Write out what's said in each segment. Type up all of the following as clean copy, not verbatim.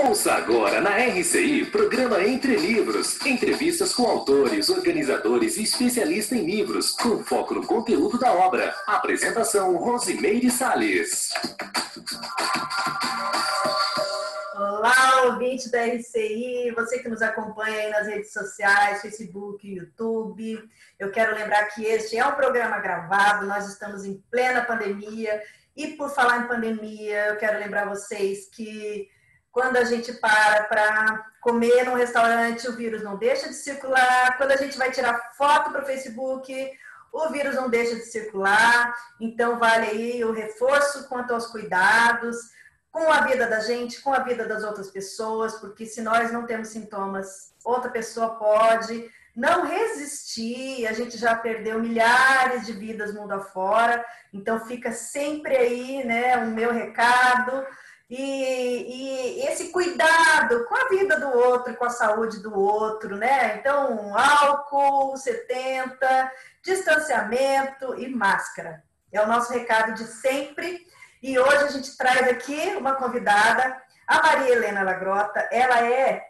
Ouça agora na RCI, programa Entre Livros. Entrevistas com autores, organizadores e especialistas em livros, com foco no conteúdo da obra. Apresentação, Rosimeire Salles. Olá, ouvinte da RCI, você que nos acompanha aí nas redes sociais, Facebook, YouTube. Eu quero lembrar que este é um programa gravado, nós estamos em plena pandemia. E por falar em pandemia, eu quero lembrar vocês que quando a gente para comer num restaurante, o vírus não deixa de circular. Quando a gente vai tirar foto para o Facebook, o vírus não deixa de circular. Então, vale aí o reforço quanto aos cuidados com a vida da gente, com a vida das outras pessoas, porque se nós não temos sintomas, outra pessoa pode não resistir. A gente já perdeu milhares de vidas mundo afora, então fica sempre aí, né, o meu recado. E esse cuidado com a vida do outro, com a saúde do outro, né? Então, álcool 70, distanciamento e máscara. É o nosso recado de sempre. E hoje a gente traz aqui uma convidada, a Maria Helena Lagrota. Ela é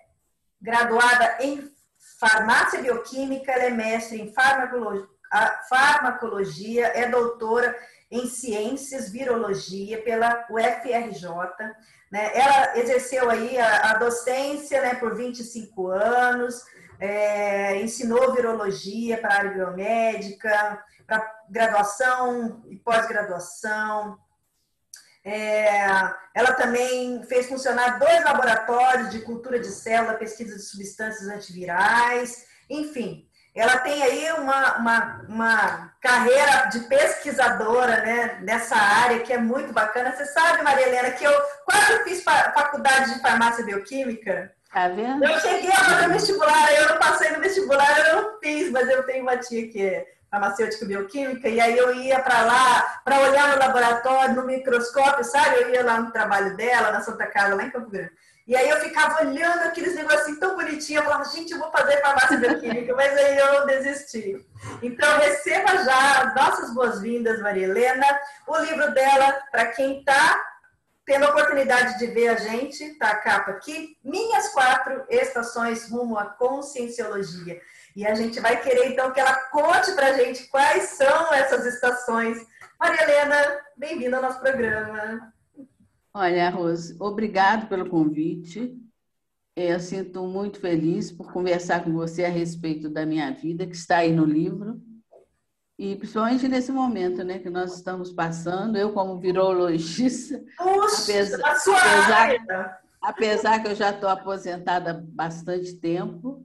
graduada em farmácia bioquímica, ela é mestre em farmacologia, é doutora em ciências, virologia pela UFRJ, né? Ela exerceu aí a docência, né, por 25 anos, ensinou virologia para a área biomédica, para graduação e pós-graduação. Ela também fez funcionar 2 laboratórios de cultura de célula, pesquisa de substâncias antivirais, enfim. Ela tem aí uma carreira de pesquisadora, né, nessa área, que é muito bacana. Você sabe, Maria Helena, que eu quase fiz faculdade de farmácia bioquímica. Tá vendo? Eu cheguei a fazer vestibular, eu não passei no vestibular, eu não fiz, mas eu tenho uma tia que é farmacêutica bioquímica, e aí eu ia para lá, para olhar no laboratório, no microscópio, sabe? Eu ia lá no trabalho dela, na Santa Casa, lá em Campo Grande. E aí eu ficava olhando aqueles negocinhos tão bonitinhos, eu falava, gente, eu vou fazer farmácia bioquímica, mas aí eu desisti. Então, receba já as nossas boas-vindas, Maria Helena. O livro dela, para quem está tendo a oportunidade de ver a gente, está a capa aqui, Minhas 4 Estações Rumo à Conscienciologia. E a gente vai querer, então, que ela conte para a gente quais são essas estações. Maria Helena, bem-vinda ao nosso programa. Olha, Rose, obrigado pelo convite. Eu sinto muito feliz por conversar com você a respeito da minha vida, que está aí no livro. E principalmente nesse momento, né, que nós estamos passando, eu como virologista, apesar que eu já estou aposentada há bastante tempo.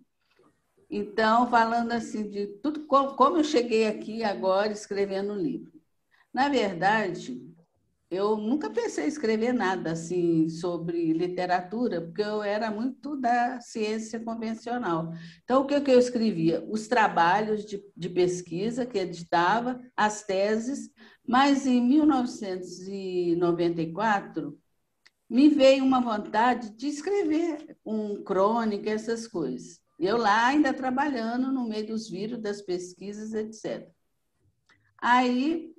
Então, falando assim de tudo, como eu cheguei aqui agora escrevendo um livro. Na verdade, eu nunca pensei em escrever nada assim sobre literatura, porque eu era muito da ciência convencional. Então, o que eu escrevia? Os trabalhos de pesquisa que editava, as teses, mas em 1994 me veio uma vontade de escrever crônica, essas coisas. Eu lá ainda trabalhando no meio dos vírus, das pesquisas, etc. Aí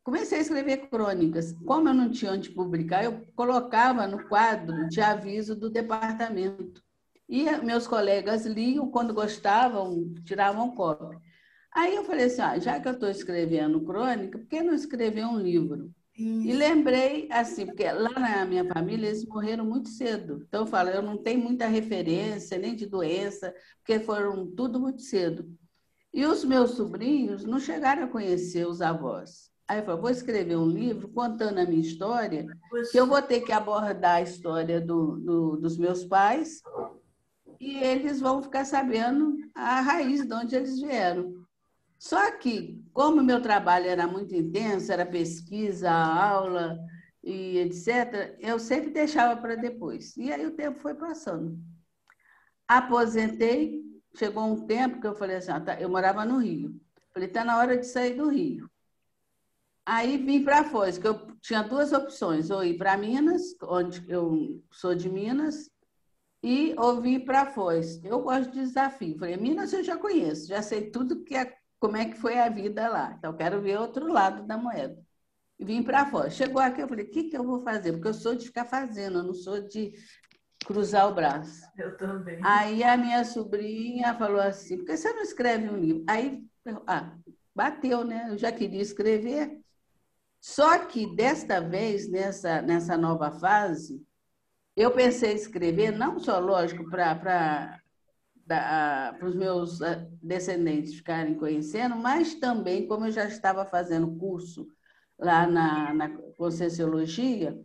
comecei a escrever crônicas. Como eu não tinha onde publicar, eu colocava no quadro de aviso do departamento. E meus colegas liam, quando gostavam, tiravam cópia. Aí eu falei assim, já que eu estou escrevendo crônica, por que não escrever um livro? E lembrei, assim, porque lá na minha família eles morreram muito cedo. Então, eu falo, eu não tenho muita referência, nem de doença, porque foram tudo muito cedo. E os meus sobrinhos não chegaram a conhecer os avós. Aí eu falei, vou escrever um livro contando a minha história, que eu vou ter que abordar a história dos meus pais, e eles vão ficar sabendo a raiz de onde eles vieram. Só que, como o meu trabalho era muito intenso, era pesquisa, aula e etc., eu sempre deixava para depois. E aí o tempo foi passando. Aposentei, chegou um tempo que eu falei assim, eu morava no Rio. Falei, está na hora de sair do Rio. Aí vim para Foz, que eu tinha 2 opções, ou ir para Minas, onde eu sou de Minas, e ou vir para Foz. Eu gosto de desafio. Falei, Minas eu já conheço, já sei tudo como é que foi a vida lá. Então, quero ver outro lado da moeda. e vim para fora. Chegou aqui, eu falei, o que eu vou fazer? Porque eu sou de ficar fazendo, eu não sou de cruzar o braço. Eu também. Aí a minha sobrinha falou assim, por que você não escreve um livro? Aí, bateu, né? Eu já queria escrever. Só que, desta vez, nessa nova fase, eu pensei em escrever, não só, lógico, para os meus descendentes ficarem conhecendo, mas também, como eu já estava fazendo curso lá na Conscienciologia,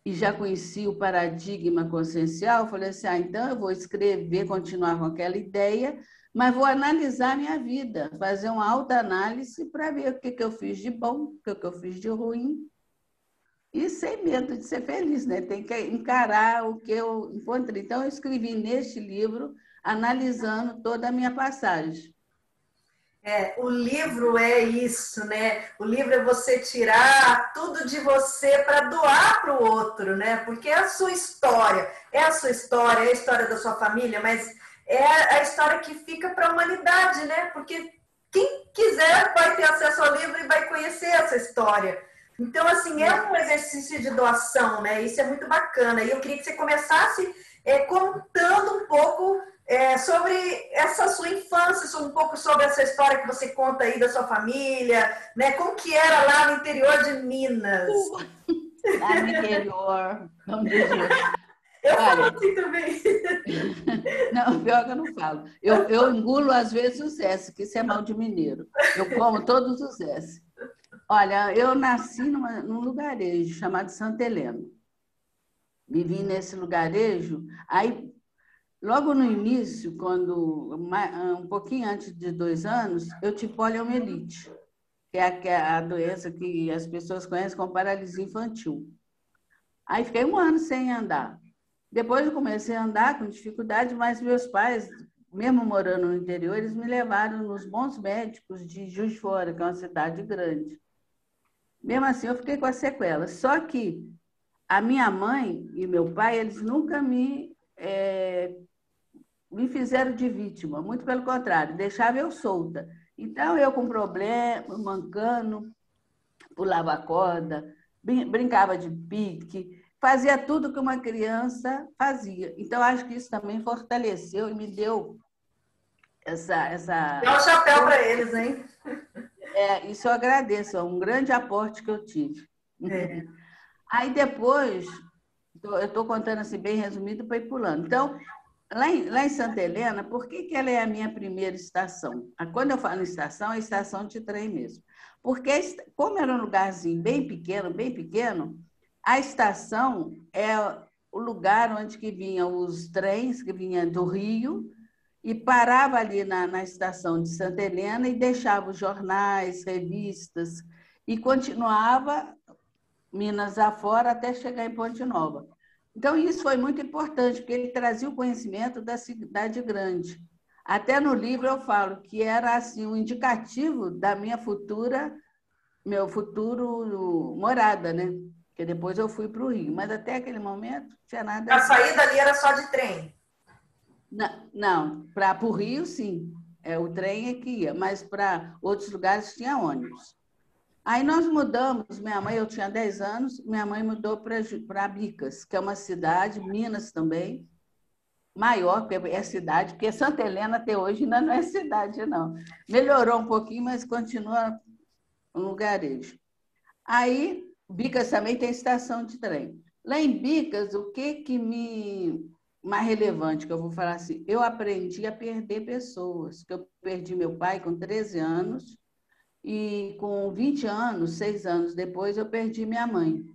e já conheci o paradigma consciencial, eu falei assim, então eu vou escrever, continuar com aquela ideia, mas vou analisar a minha vida, fazer uma autoanálise para ver o que eu fiz de bom, o que eu fiz de ruim, e sem medo de ser feliz, né? Tem que encarar o que eu encontrei. Então, eu escrevi neste livro, analisando toda a minha passagem. O livro é isso, né? O livro é você tirar tudo de você para doar para o outro, né? Porque é a sua história, é a história da sua família, mas é a história que fica para a humanidade, né? Porque quem quiser vai ter acesso ao livro e vai conhecer essa história. Então, assim, é um exercício de doação, né? Isso é muito bacana. E eu queria que você começasse contando um pouco sobre essa sua infância, um pouco sobre essa história que você conta aí da sua família, né? Como que era lá no interior de Minas? Lá no interior, vamos dizer. Eu falo assim também. Não, pior que eu não falo. Eu engulo, às vezes, os S, que isso é mal de mineiro. Eu como todos os S. Olha, eu nasci num lugarejo chamado Santa Helena. Vivi nesse lugarejo. Aí, logo no início, quando um pouquinho antes de 2 anos, eu tive poliomielite, que é a doença que as pessoas conhecem como paralisia infantil. Aí fiquei 1 ano sem andar. Depois eu comecei a andar com dificuldade, mas meus pais, mesmo morando no interior, eles me levaram nos bons médicos de Juiz de Fora, que é uma cidade grande. Mesmo assim, eu fiquei com as sequelas. Só que a minha mãe e meu pai, eles nunca me fizeram de vítima, muito pelo contrário, deixavam eu solta. Então, eu com problema, mancando, pulava corda, brincava de pique, fazia tudo que uma criança fazia. Então, acho que isso também fortaleceu e me deu essa... Dá um chapéu para eles, hein? Isso eu agradeço, é um grande aporte que eu tive. Aí depois, eu estou contando assim bem resumido para ir pulando. Então, lá em Santa Helena, por que ela é a minha primeira estação? Quando eu falo estação, é estação de trem mesmo. Porque, como era um lugarzinho bem pequeno, a estação é o lugar onde que vinham os trens, que vinham do Rio, e parava ali na estação de Santa Helena e deixava os jornais, revistas, e continuava Minas afora até chegar em Ponte Nova. Então, isso foi muito importante, porque ele trazia o conhecimento da cidade grande. Até no livro eu falo que era assim, um indicativo da meu futuro morada, né? Porque depois eu fui para o Rio, mas até aquele momento não tinha nada. A saída ali era só de trem? Não, para o Rio, sim. O trem é que ia, mas para outros lugares tinha ônibus. Aí nós mudamos, eu tinha 10 anos, minha mãe mudou para Bicas, que é uma cidade, Minas também, maior, porque é cidade, porque Santa Helena até hoje ainda não é cidade, não. Melhorou um pouquinho, mas continua um lugarejo. Aí, Bicas também tem estação de trem. Lá em Bicas, o que mais relevante que eu vou falar assim, eu aprendi a perder pessoas, que eu perdi meu pai com 13 anos, e com 20 anos, 6 anos depois, eu perdi minha mãe.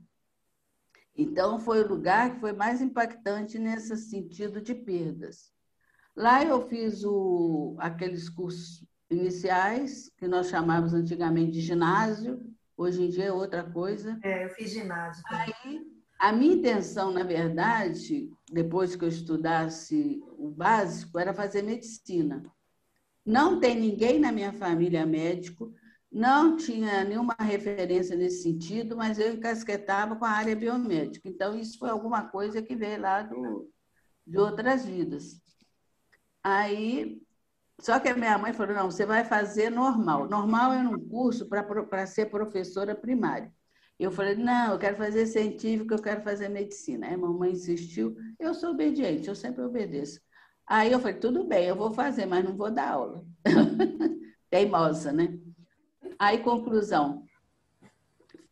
Então, foi o lugar que foi mais impactante nesse sentido de perdas. Lá eu fiz aqueles cursos iniciais, que nós chamávamos antigamente de ginásio, hoje em dia é outra coisa. Eu fiz ginásio também. Aí, a minha intenção, na verdade, depois que eu estudasse o básico, era fazer medicina. Não tem ninguém na minha família médico, não tinha nenhuma referência nesse sentido, mas eu encasquetava com a área biomédica. Então, isso foi alguma coisa que veio lá de outras vidas. Aí, só que a minha mãe falou, não, você vai fazer normal. Normal era um curso para ser professora primária. Eu falei, não, eu quero fazer científico, eu quero fazer medicina. Aí a mamãe insistiu, eu sou obediente, eu sempre obedeço. Aí eu falei, tudo bem, eu vou fazer, mas não vou dar aula. Teimosa, né? Aí, conclusão,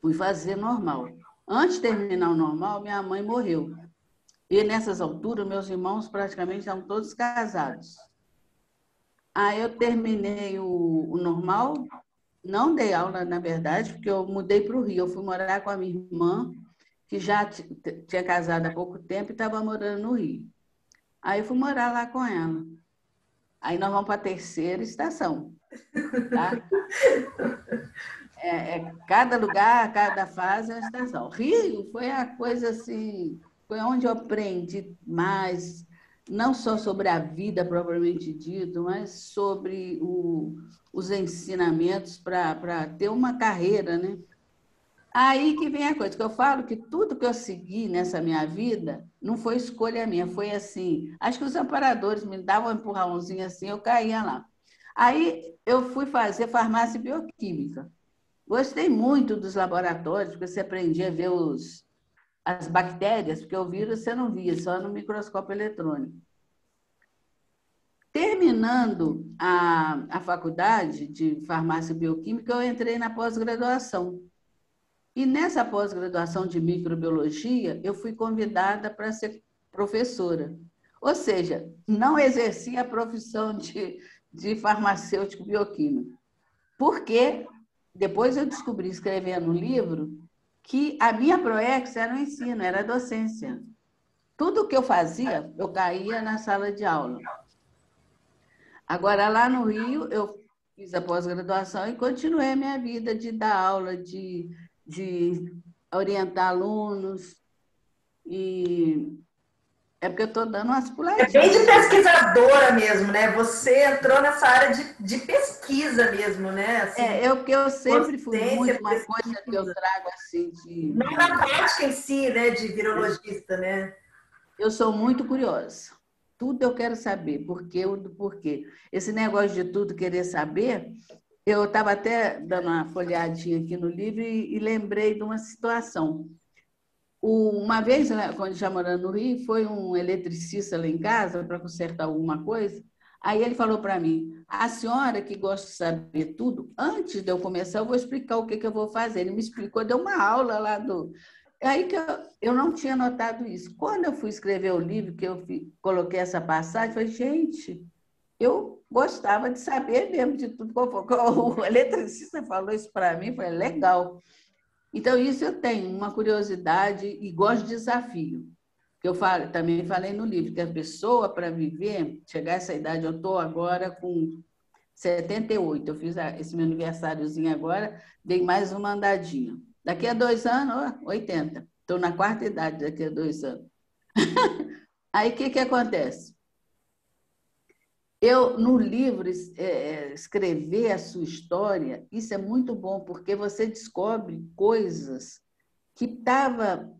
fui fazer normal. Antes de terminar o normal, minha mãe morreu. E nessas alturas, meus irmãos praticamente estavam todos casados. Aí eu terminei o normal, não dei aula, na verdade, porque eu mudei para o Rio. Eu fui morar com a minha irmã, que já tinha casado há pouco tempo e estava morando no Rio. Aí eu fui morar lá com ela. Aí nós vamos para a terceira estação. Tá? Cada lugar, cada fase é uma estação. Rio foi a coisa assim, foi onde eu aprendi mais, não só sobre a vida propriamente dito, mas sobre os ensinamentos para ter uma carreira, né? Aí que vem a coisa, que eu falo que tudo que eu segui nessa minha vida não foi escolha minha, foi assim. Acho que os amparadores me davam um empurrãozinho assim, eu caía lá. Aí eu fui fazer farmácia bioquímica. Gostei muito dos laboratórios, porque você aprendia a ver as bactérias, porque o vírus você não via, só no microscópio eletrônico. Terminando a faculdade de farmácia bioquímica, eu entrei na pós-graduação. E nessa pós-graduação de microbiologia, eu fui convidada para ser professora. Ou seja, não exerci a profissão de farmacêutico bioquímico. Porque depois eu descobri, escrevendo um livro, que a minha proex era o ensino, era a docência. Tudo que eu fazia, eu caía na sala de aula. Agora, lá no Rio, eu fiz a pós-graduação e continuei a minha vida de dar aula, de orientar alunos. E é porque eu estou dando umas puladinhas. É bem de pesquisadora mesmo, né? Você entrou nessa área de pesquisa mesmo, né? Assim, porque eu sempre fui muito uma coisa que eu trago assim de... Não na prática em si, né? De virologista, né? Eu sou muito curiosa. Tudo eu quero saber, por quê. Esse negócio de tudo querer saber, eu estava até dando uma folheadinha aqui no livro e lembrei de uma situação. Uma vez, quando já morando no Rio, foi um eletricista lá em casa para consertar alguma coisa. Aí ele falou para mim, a senhora que gosta de saber tudo, antes de eu começar, eu vou explicar o que eu vou fazer. Ele me explicou, deu uma aula lá do... Aí que eu não tinha notado isso. Quando eu fui escrever o livro, que eu coloquei essa passagem, eu falei, gente, eu gostava de saber mesmo de tudo. O eletricista falou isso para mim, foi legal. Então, isso eu tenho, uma curiosidade e gosto de desafio. Que eu também falei no livro, que a pessoa, para viver, chegar a essa idade, eu estou agora com 78, eu fiz esse meu aniversáriozinho agora, dei mais uma andadinha. Daqui a 2 anos, 80. Estou na 4ª idade daqui a 2 anos. Aí, o que acontece? Eu, no livro, escrever a sua história, isso é muito bom, porque você descobre coisas que estavam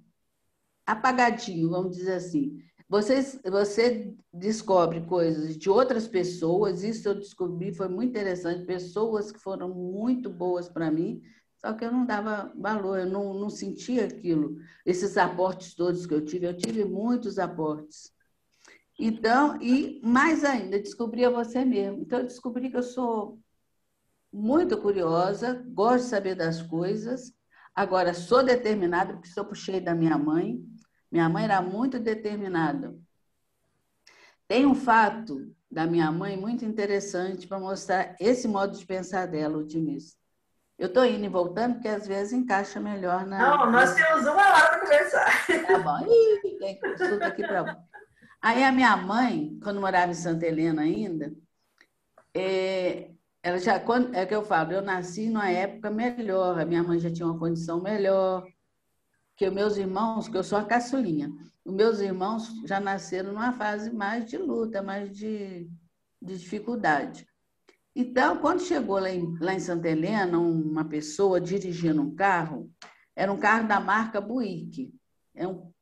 apagadinho, vamos dizer assim. Você descobre coisas de outras pessoas, isso eu descobri, foi muito interessante, pessoas que foram muito boas para mim, só que eu não dava valor, eu não sentia aquilo. Esses aportes todos que eu tive muitos aportes. Então, e mais ainda, descobri a você mesmo. Então, eu descobri que eu sou muito curiosa, gosto de saber das coisas. Agora, sou determinada, porque sou puxei da minha mãe. Minha mãe era muito determinada. Tem um fato da minha mãe muito interessante para mostrar esse modo de pensar dela, otimista. Eu estou indo e voltando, porque às vezes encaixa melhor na... Não, nós temos uma hora para conversar. Tá bom. Tem consulta aqui para você. Aí a minha mãe, quando morava em Santa Helena ainda, ela já, é que eu falo, eu nasci numa época melhor, a minha mãe já tinha uma condição melhor, que os meus irmãos, que eu sou a caçulinha, os meus irmãos já nasceram numa fase mais de luta, mais de dificuldade. Então, quando chegou lá em Santa Helena, uma pessoa dirigindo um carro, era um carro da marca Buick.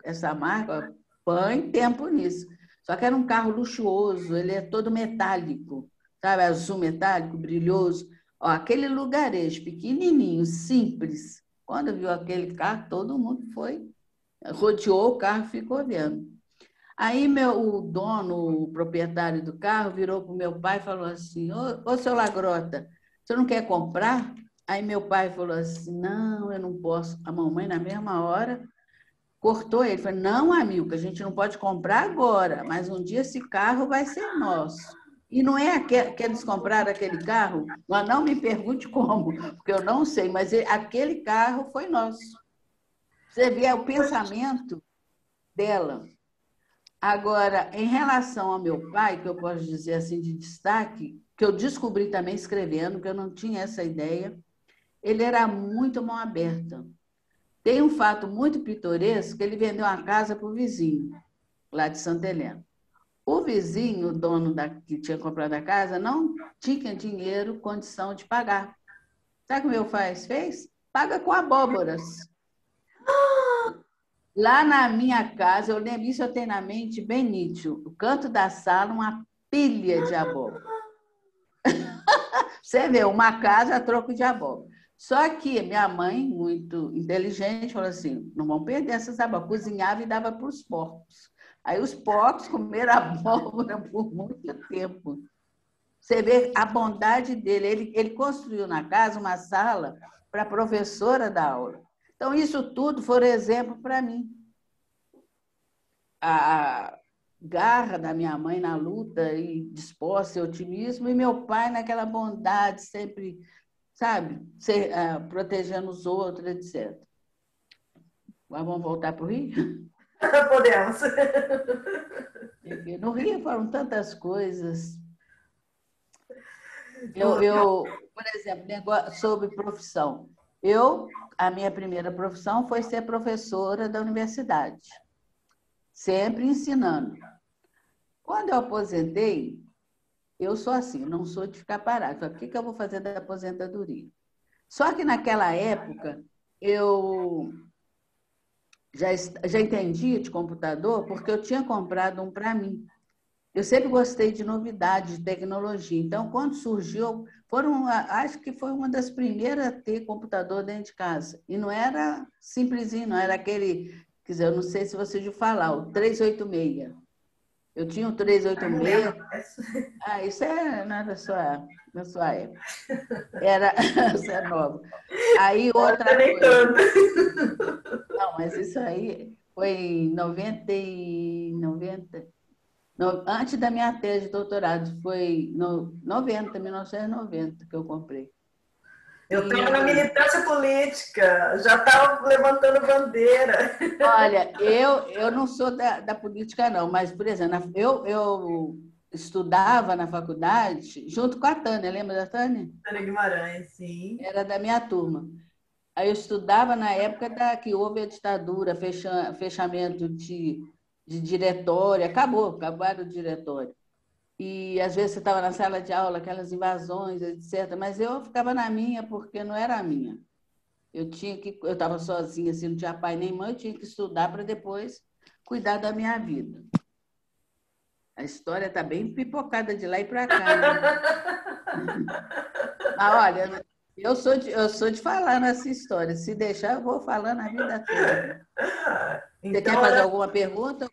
Essa marca põe tempo nisso. Só que era um carro luxuoso, ele é todo metálico, sabe? Azul metálico, brilhoso. Ó, aquele lugarejo pequenininho, simples, Quando viu aquele carro, todo mundo foi, rodeou o carro e ficou vendo. Aí o dono, o proprietário do carro, virou para o meu pai e falou assim, ô, seu Lagrota, você não quer comprar? Aí meu pai falou assim, não, eu não posso. A mamãe, na mesma hora, cortou ele. Falou, não, Amilca, a gente não pode comprar agora, mas um dia esse carro vai ser nosso. E não é que eles compraram aquele carro, mas não me pergunte como, porque eu não sei, mas aquele carro foi nosso. Você vê o pensamento dela. Agora, em relação ao meu pai, que eu posso dizer assim de destaque, que eu descobri também escrevendo, que eu não tinha essa ideia, ele era muito mão aberta. Tem um fato muito pitoresco, que ele vendeu uma casa para o vizinho, lá de Santa Helena. O vizinho, o dono que tinha comprado a casa, não tinha dinheiro, condição de pagar. Sabe o que meu pai fez? Paga com abóboras. Lá na minha casa, eu lembro, isso eu tenho na mente bem nítido, o canto da sala, uma pilha de abóbora. Você vê, uma casa a troco de abóbora. Só que minha mãe, muito inteligente, falou assim, não vão perder essas abóboras. Cozinhava e dava para os porcos. Aí os porcos comeram abóbora por muito tempo. Você vê a bondade dele. Ele construiu na casa uma sala para a professora dar aula. Então, isso tudo foi exemplo para mim. A garra da minha mãe na luta e disposta e otimismo, e meu pai naquela bondade, sempre, sabe, protegendo os outros, etc. Mas vamos voltar para o Rio? Podemos. No Rio foram tantas coisas. Por exemplo, sobre profissão. A minha primeira profissão foi ser professora da universidade, sempre ensinando. Quando eu aposentei, eu sou assim, não sou de ficar parada. O que eu vou fazer da aposentadoria? Só que naquela época, eu já entendia de computador, porque eu tinha comprado um para mim. Eu sempre gostei de novidade, de tecnologia. Então, quando surgiu, acho que foi uma das primeiras a ter computador dentro de casa. E não era simplesinho, não era aquele, quer dizer, eu não sei se você já falar, o 386. Eu tinha o 386. Isso não é da sua época. Isso é novo. Aí outra coisa. Não, mas isso aí foi em 90. Antes da minha tese de doutorado, foi em 1990 que eu comprei. Eu estava na militância política, já estava levantando bandeira. Olha, eu não sou da política, não, mas, por exemplo, eu estudava na faculdade junto com a Tânia, lembra da Tânia? Tânia Guimarães, sim. Era da minha turma. Aí eu estudava na época que houve a ditadura, fechamento de diretório, acabaram o diretório. E às vezes você estava na sala de aula, aquelas invasões, etc. Mas eu ficava na minha porque não era a minha. Eu estava sozinha, assim, não tinha pai nem mãe, eu tinha que estudar para depois cuidar da minha vida. A história está bem pipocada de lá e para cá. Né? Mas olha, eu sou de falar nessa história. Se deixar, eu vou falando a vida toda. Então, você quer fazer alguma pergunta?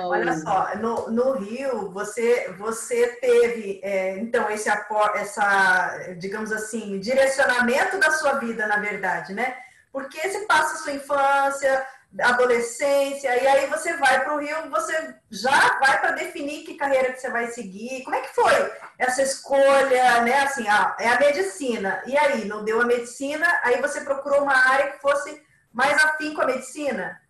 Olha só, no Rio, você teve, então, digamos assim, direcionamento da sua vida, na verdade, né? Porque você passa a sua infância, adolescência, e aí você vai para o Rio, você já vai para definir que carreira que você vai seguir. Como é que foi essa escolha, né? Assim, é a medicina. E aí, não deu a medicina, aí você procurou uma área que fosse mais afim com a medicina?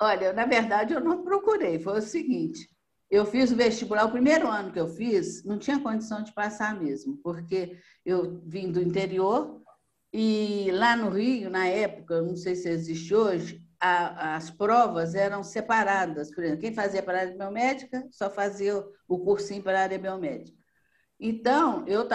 Olha, na verdade, eu não procurei. Foi o seguinte, eu fiz o vestibular, o primeiro ano que eu fiz, não tinha condição de passar mesmo, porque eu vim do interior e lá no Rio, na época, não sei se existe hoje, as provas eram separadas. Por exemplo, quem fazia para a área biomédica só fazia o cursinho para a área biomédica. Então, eu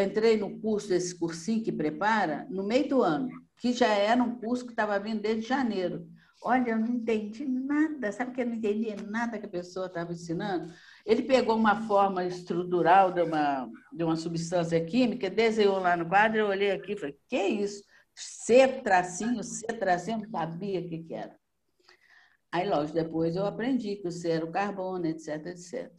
entrei no curso, esse cursinho que prepara, no meio do ano, que já era um curso que estava vindo desde janeiro. Olha, eu não entendi nada. Sabe que eu não entendia nada que a pessoa estava ensinando? Ele pegou uma forma estrutural de uma substância química, desenhou lá no quadro, eu olhei aqui e falei, que é isso? C tracinho, não sabia o que era. Aí, lógico, depois eu aprendi que o C era o carbono, etc, etc.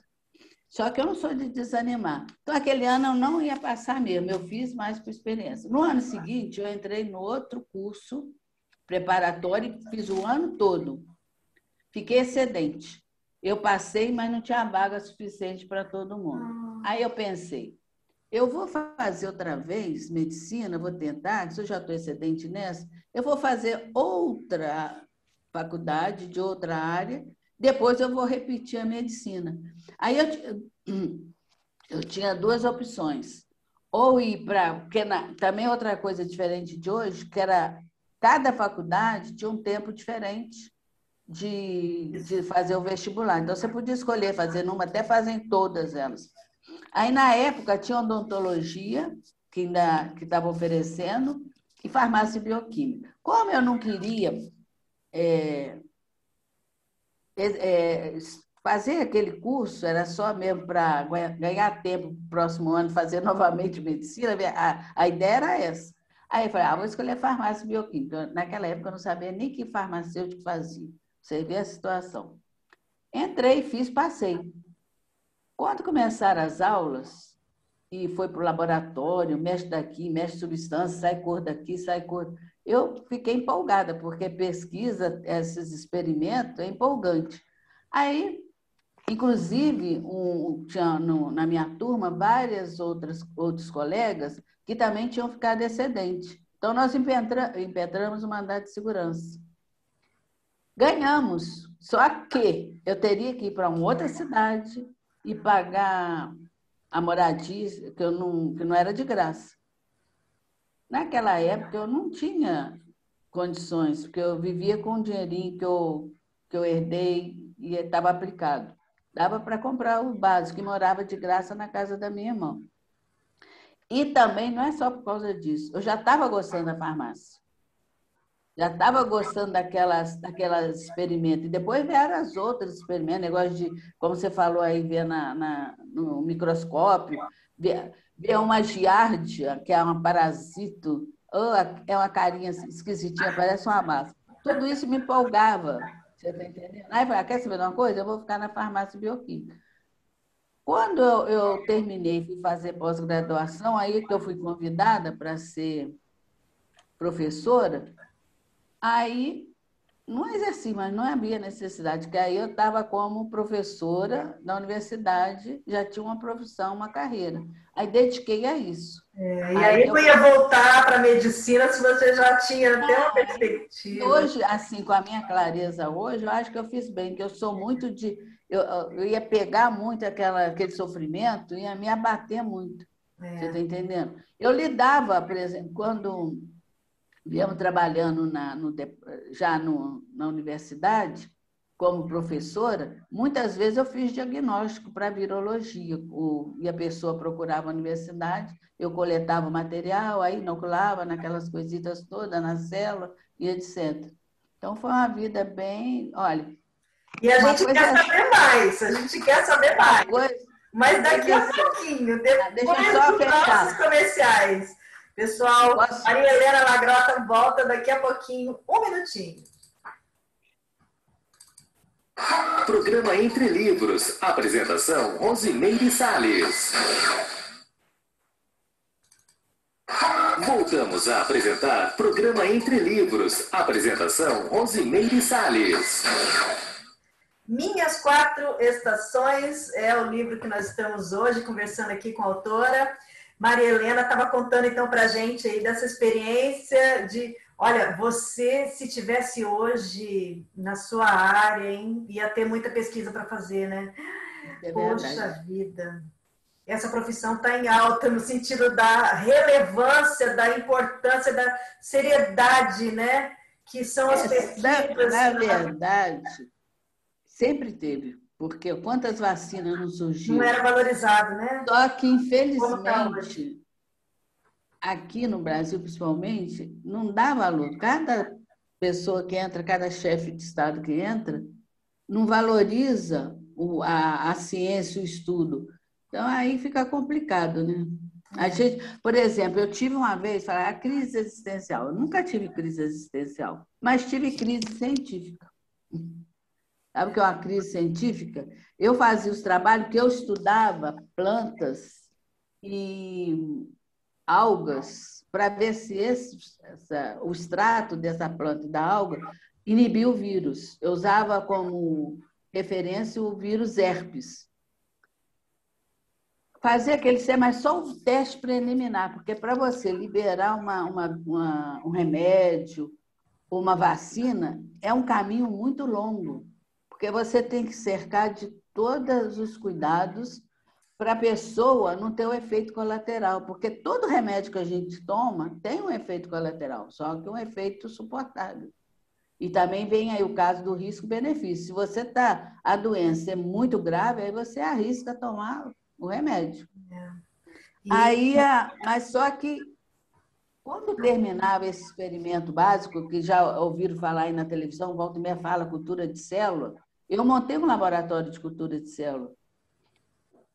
Só que eu não sou de desanimar. Então, aquele ano eu não ia passar mesmo, eu fiz mais por experiência. No ano seguinte, eu entrei no outro curso preparatório e fiz o ano todo. Fiquei excedente. Eu passei, mas não tinha vaga suficiente para todo mundo. Aí eu pensei, eu vou fazer outra vez medicina, vou tentar, se eu já estou excedente nessa, eu vou fazer outra faculdade de outra área, depois eu vou repetir a medicina. Aí eu tinha duas opções. Ou ir para... Também outra coisa diferente de hoje, que era cada faculdade tinha um tempo diferente de fazer o vestibular. Então, você podia escolher fazer numa, até fazem todas elas. Aí, na época, tinha odontologia, que estava oferecendo, e farmácia e bioquímica. Como eu não queria fazer aquele curso, era só mesmo para ganhar tempo no próximo ano, fazer novamente medicina, a ideia era essa. Aí eu falei, vou escolher farmácia e bioquímica. Naquela época eu não sabia nem que farmacêutico fazia. Você vê a situação. Entrei, fiz, passei. Quando começaram as aulas, e foi para o laboratório, mexe daqui, mexe substância, sai cor daqui, sai cor... Eu fiquei empolgada, porque pesquisa, esses experimentos, é empolgante. Aí, inclusive, tinha na minha turma vários outros colegas que também tinham ficado excedente. Então, nós impetramos o mandato de segurança. Ganhamos, só que eu teria que ir para uma outra cidade e pagar a moradia, que não era de graça. Naquela época, eu não tinha condições, porque eu vivia com o dinheirinho que eu herdei e estava aplicado. Dava para comprar o básico, e morava de graça na casa da minha irmã. E também, não é só por causa disso, eu já estava gostando da farmácia. Já estava gostando daquelas experimentos. E depois vieram as outras experimentos, negócio de, como você falou aí, ver no microscópio, ver uma giardia, que é um parasito, é uma carinha esquisitinha, parece uma massa. Tudo isso me empolgava, você está entendendo? Aí eu falei, quer saber de uma coisa? Eu vou ficar na farmácia bioquímica. Quando eu terminei, fui fazer pós-graduação, aí que eu fui convidada para ser professora, aí não exerci, mas não havia necessidade, porque aí eu estava como professora da universidade, já tinha uma profissão, uma carreira. Aí dediquei a isso. E aí eu ia voltar para a medicina se você já tinha até uma perspectiva. Hoje, assim, com a minha clareza hoje, eu acho que eu fiz bem, que eu sou muito de... Eu ia pegar muito aquele sofrimento e ia me abater muito. Você está entendendo? Eu lidava, por exemplo, quando viemos trabalhando já na universidade, como professora, muitas vezes eu fiz diagnóstico para virologia. E a pessoa procurava a universidade, eu coletava o material, aí inoculava naquelas coisitas todas, na célula e etc. Então, foi uma vida bem... Olha... E a gente quer saber mais, Mas daqui a pouquinho, depois dos nossos comerciais. Pessoal, Maria Helena Lagrota volta daqui a pouquinho, 1 minutinho. Programa Entre Livros. Apresentação, Rosimeire Salles. Voltamos a apresentar Programa Entre Livros. Apresentação, Rosimeire Salles. Minhas 4 Estações é o livro que nós estamos hoje conversando aqui com a autora. Maria Helena estava contando então para a gente aí dessa experiência de, olha, você se tivesse hoje na sua área, hein, ia ter muita pesquisa para fazer, né? Poxa vida, essa profissão está em alta no sentido da relevância, da importância, da seriedade, né? Que são as pesquisas. Na verdade, sempre teve. Porque quantas vacinas não surgiram? Não era valorizado, né? Só que, infelizmente, aqui no Brasil, principalmente, não dá valor. Cada pessoa que entra, cada chefe de Estado que entra, não valoriza a ciência, o estudo. Então, aí fica complicado, né? A gente, por exemplo, eu tive uma vez, falar, a crise existencial. Eu nunca tive crise existencial, mas tive crise científica. Sabe o que é uma crise científica? Eu fazia os trabalhos que eu estudava plantas e algas para ver se o extrato dessa planta e da alga inibia o vírus. Eu usava como referência o vírus herpes. Fazer aquele ser, mas só o teste preliminar, porque para você liberar um remédio ou uma vacina, é um caminho muito longo, porque você tem que cercar de todos os cuidados para a pessoa não ter o efeito colateral, porque todo remédio que a gente toma tem um efeito colateral, só que um efeito suportável. E também vem aí o caso do risco-benefício. Se você está, a doença é muito grave, aí você arrisca tomar o remédio. Aí, mas só que quando terminava esse experimento básico, que já ouviram falar aí na televisão, volta e meia fala cultura de célula, eu montei um laboratório de cultura de célula.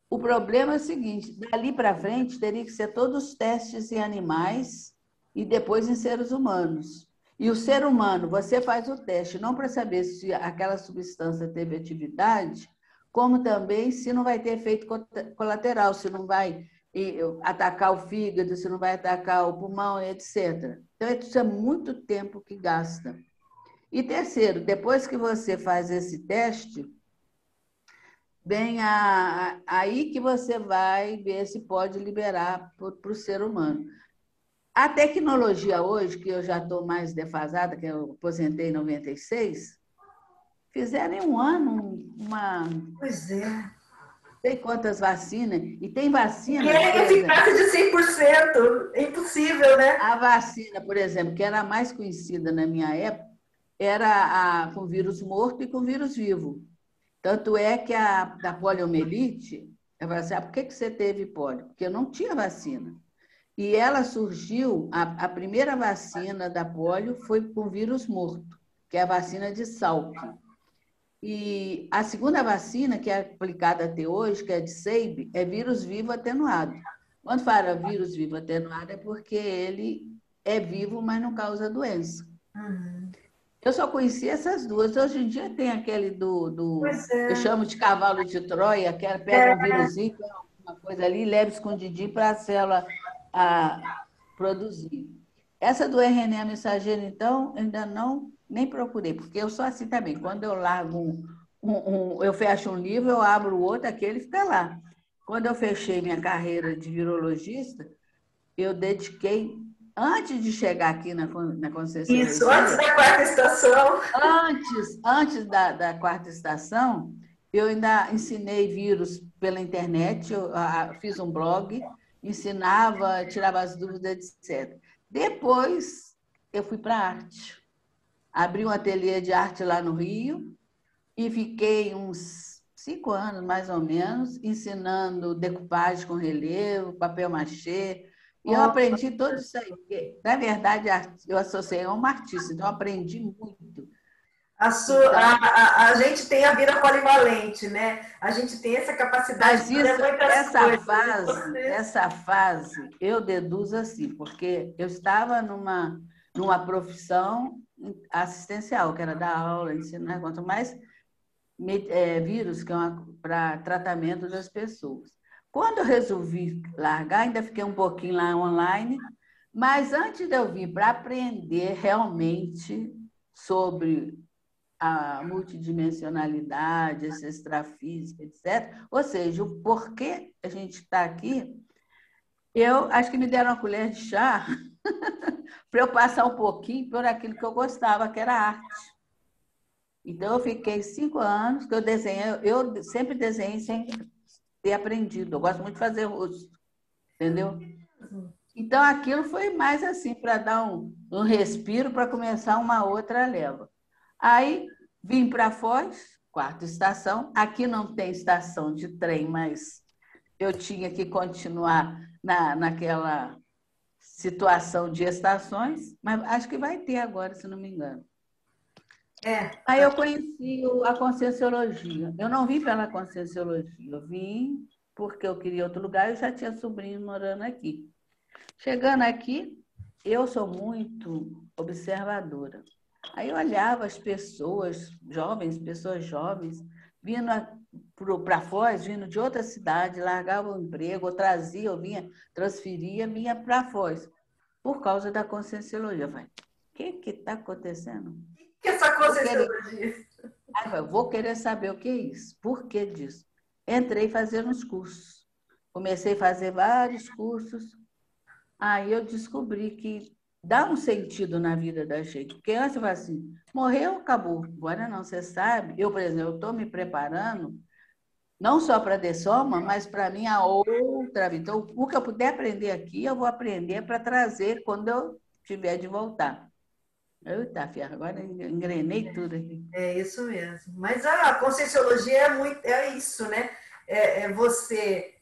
O problema é o seguinte, dali para frente teria que ser todos os testes em animais e depois em seres humanos. E o ser humano, você faz o teste não para saber se aquela substância teve atividade, como também se não vai ter efeito colateral, se não vai atacar o fígado, se não vai atacar o pulmão, etc. Então, isso é muito tempo que gasta. E terceiro, depois que você faz esse teste, bem aí que você vai ver se pode liberar para o ser humano. A tecnologia hoje, que eu já estou mais defasada, que eu aposentei em 96, fizeram em um ano uma... Pois é. Não sei quantas vacinas. E tem vacina... Que é eficácia de 100%. É impossível, né? A vacina, por exemplo, que era a mais conhecida na minha época, era com vírus morto e com vírus vivo. Tanto é que da poliomielite, eu falei assim, por que você teve polio? Porque eu não tinha vacina. E ela surgiu, a primeira vacina da polio foi com vírus morto, que é a vacina de Salk. E a segunda vacina, que é aplicada até hoje, que é de SEIB, é vírus vivo atenuado. Quando fala vírus vivo atenuado, é porque ele é vivo, mas não causa doença. Uhum. Eu só conheci essas duas. Hoje em dia tem aquele eu chamo de cavalo de Troia, que pega um vírusinho, uma coisa ali, e leva escondidinho para a célula produzir. Essa do RNA mensageiro, então, ainda nem procurei, porque eu sou assim também. Quando eu largo eu fecho um livro, eu abro o outro, aquele fica lá. Quando eu fechei minha carreira de virologista, eu dediquei, antes de chegar aqui na Conscienciologia... Isso, antes da quarta estação. Antes da quarta estação, eu ainda ensinei vírus pela internet, eu fiz um blog, ensinava, tirava as dúvidas, etc. Depois, eu fui para a arte. Abri um ateliê de arte lá no Rio e fiquei uns 5 anos, mais ou menos, ensinando decupagem com relevo, papel machê. E eu aprendi tudo isso aí. Porque, na verdade, eu associei a uma artista, então eu aprendi muito. A gente tem a vida polivalente, né? A gente tem essa capacidade de fazer muitas coisas. Essa fase, eu deduzo assim, porque eu estava numa profissão assistencial, que era dar aula, ensinar, quanto mais vírus, que é para tratamento das pessoas. Quando eu resolvi largar, ainda fiquei um pouquinho lá online, mas antes de eu vir para aprender realmente sobre a multidimensionalidade, essa extrafísica, etc., ou seja, o porquê a gente está aqui, eu acho que me deram uma colher de chá para eu passar um pouquinho por aquilo que eu gostava, que era arte. Então, eu fiquei 5 anos que eu desenhei, eu sempre desenhei sem ter aprendido. Eu gosto muito de fazer rosto, entendeu? Então, aquilo foi mais assim, para dar um respiro, para começar uma outra leva. Aí, vim para Foz, quarta estação. Aqui não tem estação de trem, mas eu tinha que continuar naquela situação de estações, mas acho que vai ter agora, se não me engano. Aí eu conheci a Conscienciologia. Eu não vim pela Conscienciologia, eu vim porque eu queria outro lugar, eu já tinha sobrinho morando aqui. Chegando aqui, eu sou muito observadora. Aí eu olhava as pessoas jovens, vindo para Foz, vindo de outra cidade, largavam o emprego, ou trazia, ou vinha, transferia, vinha para Foz, por causa da Conscienciologia. Eu falei, o que está acontecendo? O que é essa Conscienciologia? Eu vou querer saber o que é isso, por que disso. Entrei fazendo uns cursos. Comecei a fazer vários cursos. Aí eu descobri que dá um sentido na vida da gente. Porque antes eu falo assim, morreu, acabou. Agora não, você sabe. Eu, por exemplo, estou me preparando, não só para a dessoma, mas para a minha outra vida. Então, o que eu puder aprender aqui, eu vou aprender para trazer quando eu tiver de voltar. Eita, filha, agora engrenei tudo aqui. É isso mesmo. Mas a Conscienciologia é isso, né? É você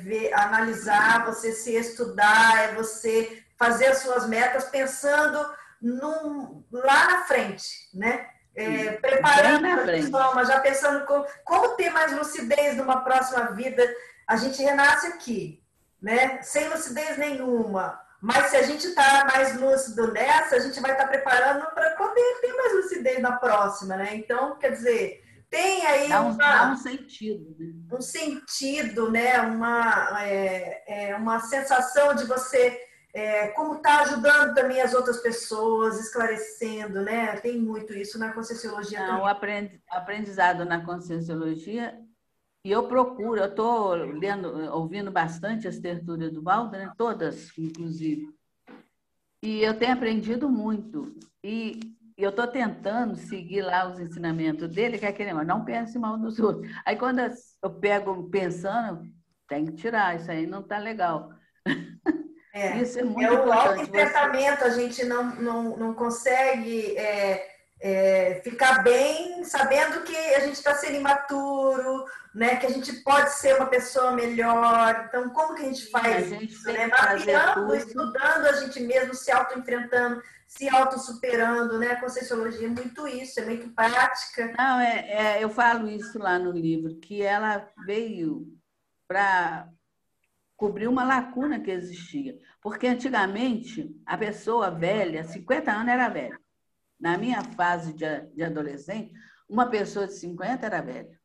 ver, analisar, você se estudar, é você fazer as suas metas pensando lá na frente, né? Preparando a dessoma, já pensando como ter mais lucidez numa próxima vida. A gente renasce aqui, né? Sem lucidez nenhuma. Mas se a gente está mais lúcido nessa, a gente vai estar preparando para poder ter mais lucidez na próxima, né? Então, quer dizer, tem aí dá um sentido, né? Um sentido, né? Uma sensação de você como está ajudando também as outras pessoas, esclarecendo, né? Tem muito isso na Conscienciologia também. O aprendizado na Conscienciologia, e eu estou ouvindo bastante as tertúlias do Valdo, né? Todas, inclusive. E eu tenho aprendido muito. E eu estou tentando seguir lá os ensinamentos dele, que é aquele negócio, não pense mal dos outros. Aí, quando eu pego pensando, tem que tirar, isso aí não está legal. Isso é muito importante. O autoenfrentamento, a gente não consegue ficar bem sabendo que a gente está sendo imaturo, né? Que a gente pode ser uma pessoa melhor. Então, como que a gente faz isso? Né? Mapeando, estudando a gente mesmo, se autoenfrentando, se autossuperando, né? A Conscienciologia é muito isso, é muito prática. Não, eu falo isso lá no livro, que ela veio para cobrir uma lacuna que existia. Porque antigamente, a pessoa velha, 50 anos era velha. Na minha fase de adolescente, uma pessoa de 50 era velha.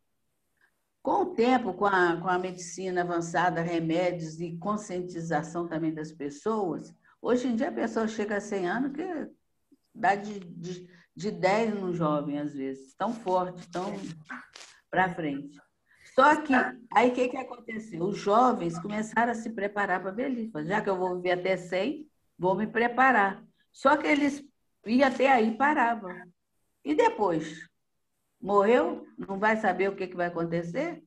Com o tempo, com a medicina avançada, remédios e conscientização também das pessoas, hoje em dia a pessoa chega a 100 anos que dá de 10 no jovem, às vezes. Tão forte, tão para frente. Só que, aí o que aconteceu? Os jovens começaram a se preparar para a velhice. Já que eu vou viver até 100, vou me preparar. Só que eles iam até aí e paravam. E depois? Morreu? Não vai saber o que vai acontecer?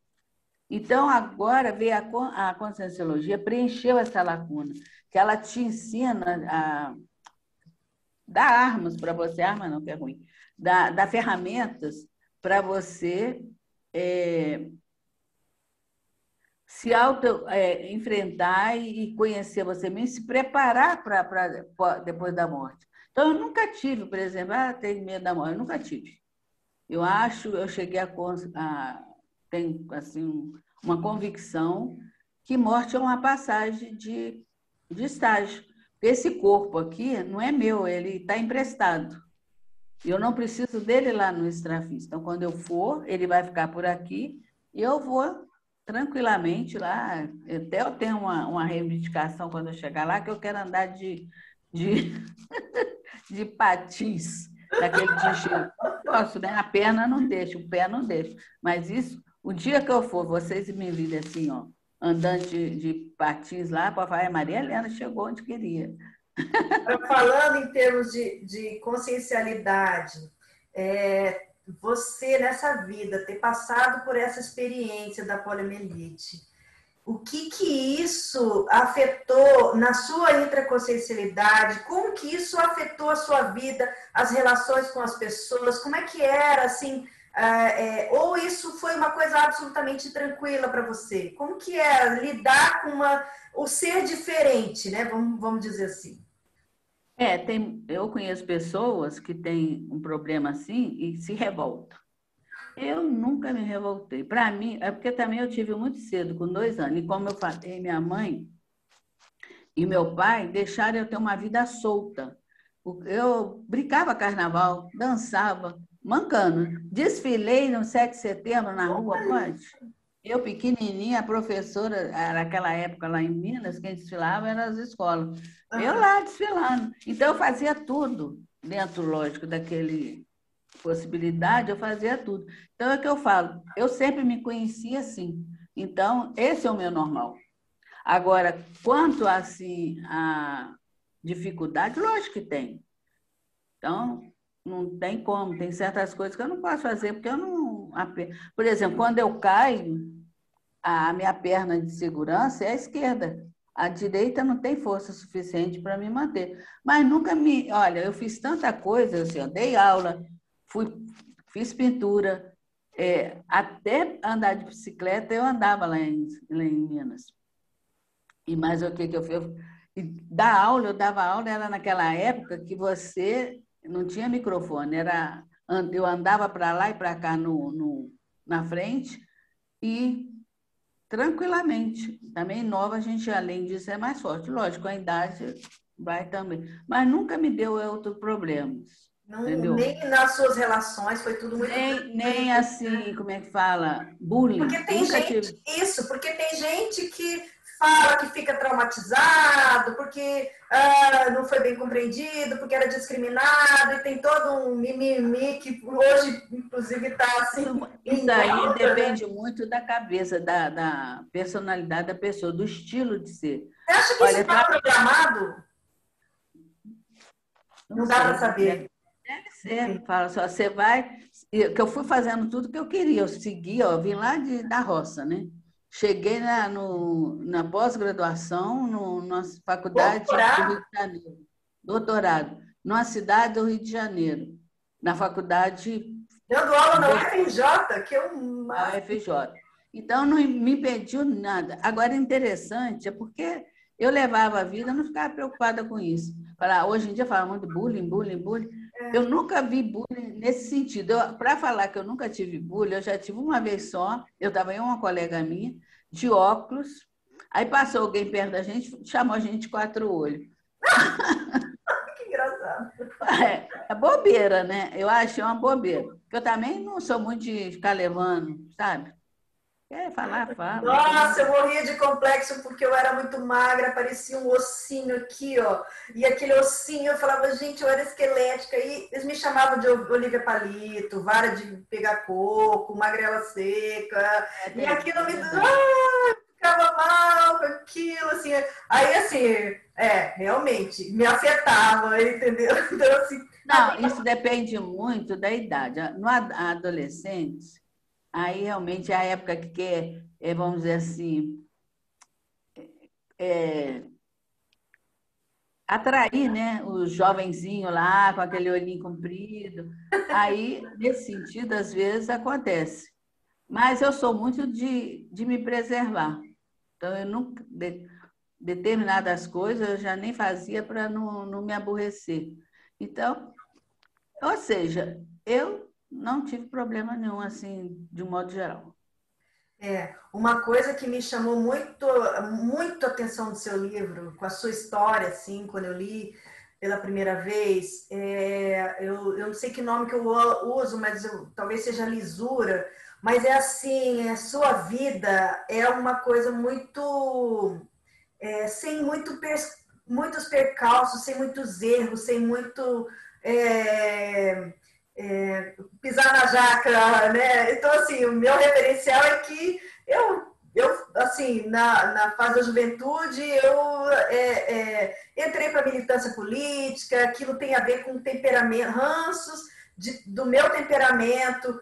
Então, agora veio a Conscienciologia, preencheu essa lacuna, que ela te ensina a dar armas para você, arma não, que é ruim, dar ferramentas para você se enfrentar e conhecer você mesmo, se preparar para depois da morte. Então, eu nunca tive, por exemplo, tenho medo da morte, eu nunca tive. Eu cheguei tenho assim, uma convicção que morte é uma passagem de estágio. Esse corpo aqui não é meu, ele está emprestado. Eu não preciso dele lá no extrafísico. Então, quando eu for, ele vai ficar por aqui e eu vou tranquilamente lá. Até eu tenho uma reivindicação quando eu chegar lá, que eu quero andar de patins, daquele t-shirt. Posso, né? A perna não deixa, o pé não deixa. Mas isso, o dia que eu for, vocês me virem assim, ó, andando de patins lá, para falar, Maria Helena chegou onde queria. Falando em termos de consciencialidade, você nessa vida, ter passado por essa experiência da poliomielite, o que isso afetou na sua intraconsciencialidade? Como que isso afetou a sua vida, as relações com as pessoas? Como é que era, assim, ou isso foi uma coisa absolutamente tranquila para você? Como que é lidar com o ser diferente, né? Vamos dizer assim. Eu conheço pessoas que têm um problema assim e se revoltam. Eu nunca me revoltei. Para mim, é porque também eu tive muito cedo, com 2 anos. E como eu falei, minha mãe e meu pai deixaram eu ter uma vida solta. Eu brincava carnaval, dançava, mancando. Desfilei no 7 de setembro na rua, pode? Eu, pequenininha, a professora, era aquela época lá em Minas, quem desfilava eram as escolas. Eu lá desfilando. Então, eu fazia tudo dentro, lógico, daquele possibilidade, eu fazia tudo. Então, é o que eu falo, eu sempre me conhecia assim. Então, esse é o meu normal. Agora, quanto assim, a dificuldade, lógico que tem. Então, não tem como, tem certas coisas que eu não posso fazer, porque eu não. Por exemplo, quando eu caio, a minha perna de segurança é a esquerda. A direita não tem força suficiente para me manter. Mas nunca me. Olha, eu fiz tanta coisa, assim, eu dei aula, fiz pintura, até andar de bicicleta eu andava lá em Minas. E mais o que eu fiz? Eu dava aula, era naquela época que você não tinha microfone, eu andava para lá e para cá na frente e tranquilamente. Também nova, a gente, além disso, é mais forte. Lógico, a idade vai também. Mas nunca me deu outros problemas, Não, entendeu? nem nas suas relações, foi tudo muito Nem tranquilo. assim, como é que fala? Bullying. Porque tem Nunca gente, tive. isso, porque tem gente que fala que fica traumatizado, porque não foi bem compreendido, porque era discriminado, e tem todo um mimimi que hoje, inclusive, está assim, Isso em aí volta, né? depende muito da cabeça, da personalidade da pessoa, do estilo de ser. Você acha que isso Olha, está programado? não Não dá para sei, saber. deve ser. Fala só, você vai. Que eu fui fazendo tudo que eu queria, eu segui, ó, eu vim lá da roça, né? Cheguei na pós-graduação, na faculdade do Rio Doutorado, de Janeiro, doutorado, numa cidade do Rio de Janeiro, na faculdade dando aula de na UFRJ, que é um a UFJ. Então, não me impediu nada. Agora, interessante é porque eu levava a vida, não ficava preocupada com isso. Hoje em dia fala muito bullying, bullying, bullying. Eu nunca vi bullying nesse sentido. Para falar que eu nunca tive bullying, eu já tive uma vez só. Eu estava em uma colega minha, de óculos. Aí passou alguém perto da gente, chamou a gente de 4 olhos. que engraçado. É bobeira, né? Eu acho uma bobeira. Porque eu também não sou muito de ficar levando, sabe? Quer falar, fala. Nossa, eu morria de complexo porque eu era muito magra, parecia um ossinho aqui, ó. E aquele ossinho, eu falava, gente, eu era esquelética. E eles me chamavam de Olivia Palito, vara de pegar coco, magrela seca. E aquilo me ficava mal com aquilo, assim. Aí, assim, realmente, me afetava, entendeu? Então, assim, Não, isso depende muito da idade. No adolescente, aí realmente é a época que quer, vamos dizer assim, atrair, né, o jovenzinho lá com aquele olhinho comprido. Aí, nesse sentido, às vezes acontece. Mas eu sou muito de me preservar. Então, eu nunca, determinadas coisas eu já nem fazia para não me aborrecer. Então, ou seja, eu não tive problema nenhum, assim, de um modo geral. Uma coisa que me chamou muito a atenção do seu livro, com a sua história, assim, quando eu li pela primeira vez, eu não sei que nome que eu uso, mas talvez seja lisura, mas é assim, a sua vida é uma coisa muito, sem muitos percalços, sem muitos erros, sem muito pisar na jaca, né? Então, assim, o meu referencial é que assim, na fase da juventude, eu entrei para a militância política, aquilo tem a ver com temperamento, ranços do meu temperamento,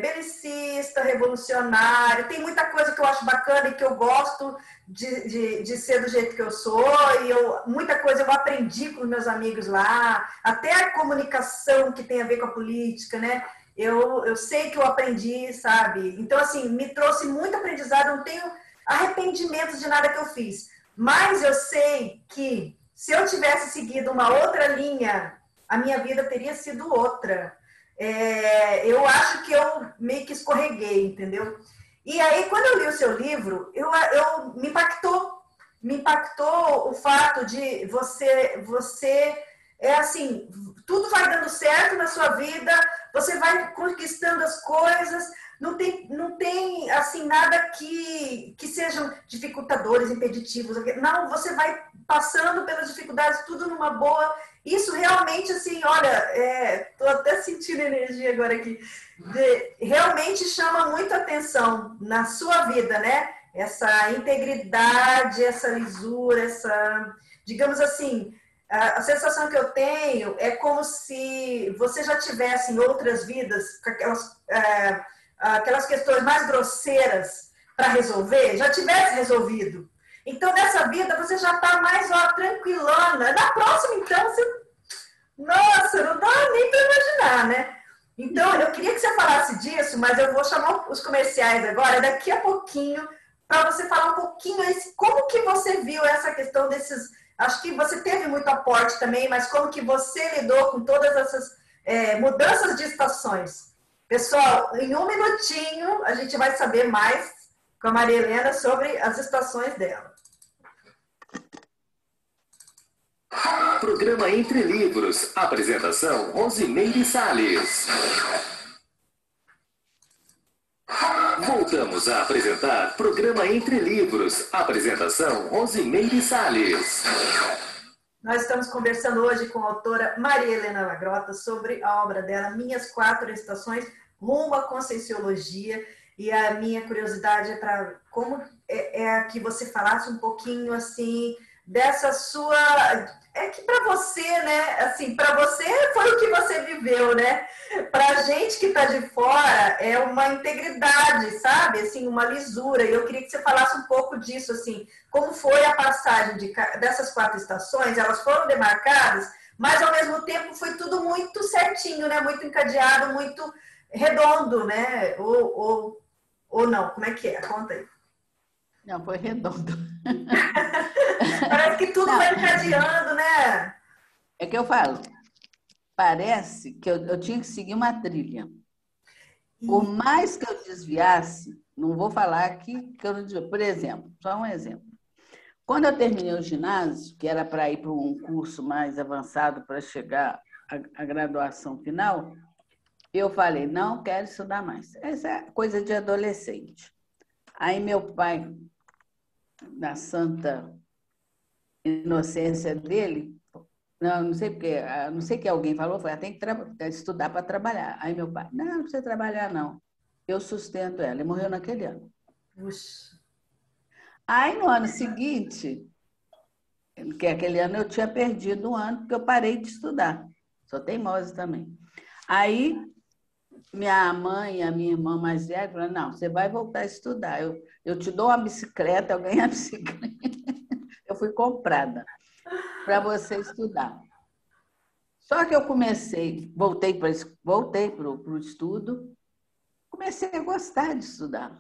belicista, revolucionário, tem muita coisa que eu acho bacana e que eu gosto de ser do jeito que eu sou, e muita coisa eu aprendi com os meus amigos lá, até a comunicação que tem a ver com a política, né? Eu sei que eu aprendi, sabe? Então, assim, me trouxe muito aprendizado, não tenho arrependimento de nada que eu fiz, mas eu sei que se eu tivesse seguido uma outra linha, a minha vida teria sido outra. eu acho que eu meio que escorreguei, entendeu? E aí, quando eu li o seu livro, me impactou o fato de você é assim, tudo vai dando certo na sua vida, você vai conquistando as coisas, não tem assim, nada que sejam dificultadores, impeditivos. Não, você vai passando pelas dificuldades, tudo numa boa. Isso realmente, assim, olha, tô até sentindo energia agora aqui. Realmente chama muito atenção na sua vida, né? Essa integridade, essa lisura, digamos assim, a sensação que eu tenho é como se você já tivesse em outras vidas aquelas questões mais grosseiras para resolver, já tivesse resolvido. Então, nessa vida, você já está mais tranquilona. Na próxima, então, nossa, não dá nem para imaginar, né? Então, eu queria que você falasse disso, mas eu vou chamar os comerciais agora, daqui a pouquinho, para você falar um pouquinho como que você viu essa questão desses... Acho que você teve muito aporte também, mas como que você lidou com todas essas mudanças de estações? Pessoal, em um minutinho, a gente vai saber mais com a Maria Helena sobre as estações dela. Programa Entre Livros. Apresentação, Rosimeire Salles. Voltamos a apresentar Programa Entre Livros. Apresentação, Rosimeire Salles. Nós estamos conversando hoje com a autora Maria Helena Lagrota sobre a obra dela, Minhas 4 Estações, rumo à Conscienciologia. E a minha curiosidade é para como que você falasse um pouquinho assim dessa sua... É que para você, né? Assim, para você foi o que você viveu, né? Para a gente que está de fora é uma integridade, sabe? Assim, uma lisura. E eu queria que você falasse um pouco disso, assim, como foi a passagem dessas 4 estações? Elas foram demarcadas, mas ao mesmo tempo foi tudo muito certinho, né? Muito encadeado, muito redondo, né? Ou não? Como é que é? Conta aí. Não, foi redondo. Parece que tudo vai encadeando, né? É que eu falo, parece que eu tinha que seguir uma trilha. Por mais que eu desviasse, não vou falar aqui que eu não desvio. Por exemplo, só um exemplo. Quando eu terminei o ginásio, que era para ir para um curso mais avançado para chegar à graduação final, eu falei, não quero estudar mais. Essa é coisa de adolescente. Aí meu pai, na santa inocência dele, não sei porque, não sei que alguém falou, foi, tem que estudar para trabalhar. Aí meu pai, não precisa trabalhar não, eu sustento ela. Ele morreu naquele ano. Puxa. Aí no ano seguinte, que aquele ano eu tinha perdido um ano, porque eu parei de estudar. Sou teimosa também. Aí minha mãe e a minha irmã mais velha falaram, não, você vai voltar a estudar. Eu te dou uma bicicleta, eu ganhei a bicicleta. Eu fui comprada para você estudar. Só que eu voltei para o estudo, comecei a gostar de estudar.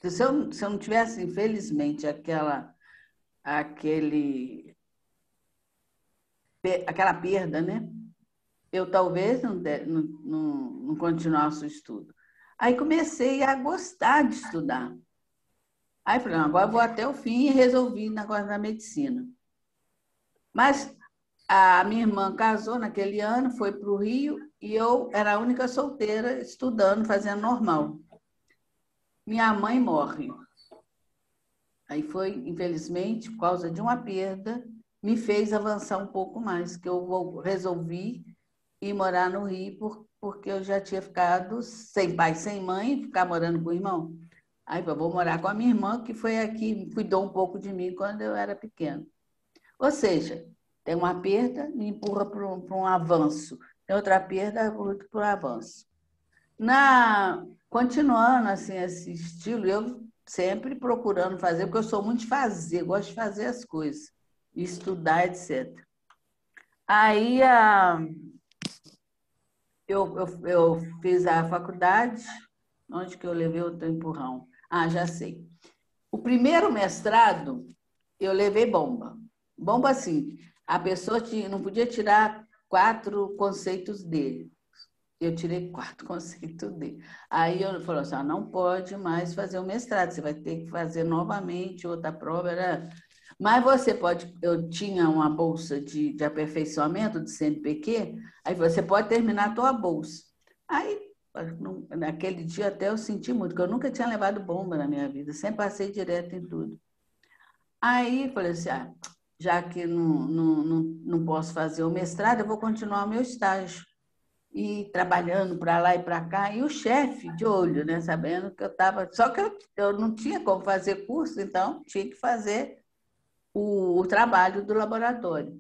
Se eu não tivesse, infelizmente, aquela perda, né? Eu talvez não continuasse o estudo. Aí comecei a gostar de estudar. Aí falei, não, agora vou até o fim e resolvi o negócio da medicina. Mas a minha irmã casou naquele ano, foi para o Rio, e eu era a única solteira estudando, fazendo normal. Minha mãe morre. Aí foi, infelizmente, por causa de uma perda, me fez avançar um pouco mais, que eu resolvi ir morar no Rio, porque eu já tinha ficado sem pai, sem mãe, ficar morando com o irmão. Aí eu vou morar com a minha irmã, que foi aqui, cuidou um pouco de mim quando eu era pequena. Ou seja, tem uma perda, me empurra para um avanço. Tem outra perda, luto para o avanço. Continuando assim, esse estilo, eu sempre procurando fazer, porque eu sou muito de fazer, gosto de fazer as coisas, estudar, etc. Aí eu fiz a faculdade, onde que eu levei outro empurrão? Ah, já sei. O primeiro mestrado, eu levei bomba. Bomba, assim, a pessoa não podia tirar 4 conceitos dele. Eu tirei 4 conceito D. Aí eu falou assim, não pode mais fazer o mestrado, você vai ter que fazer novamente outra prova. Mas você pode... Eu tinha uma bolsa de aperfeiçoamento do CNPq, aí você pode terminar a tua bolsa. Aí, naquele dia até eu senti muito, porque eu nunca tinha levado bomba na minha vida, sempre passei direto em tudo. Aí falei assim, já que não posso fazer o mestrado, eu vou continuar o meu estágio. E trabalhando para lá e para cá, e o chefe de olho, né, sabendo que eu estava... Só que eu não tinha como fazer curso, então tinha que fazer o trabalho do laboratório.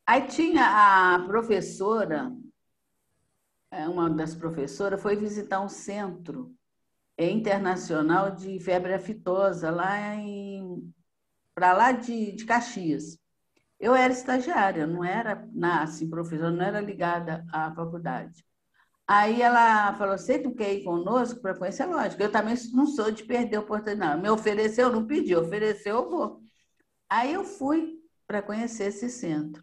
Aí tinha a professora, uma das professoras, foi visitar um centro internacional de febre aftosa, para lá de Caxias. Eu era estagiária, não era assim, professora, não era ligada à faculdade. Aí ela falou, você não quer ir conosco para conhecer? Lógico, eu também não sou de perder a oportunidade. Me ofereceu, não pedi, ofereceu, eu vou. Aí eu fui para conhecer esse centro.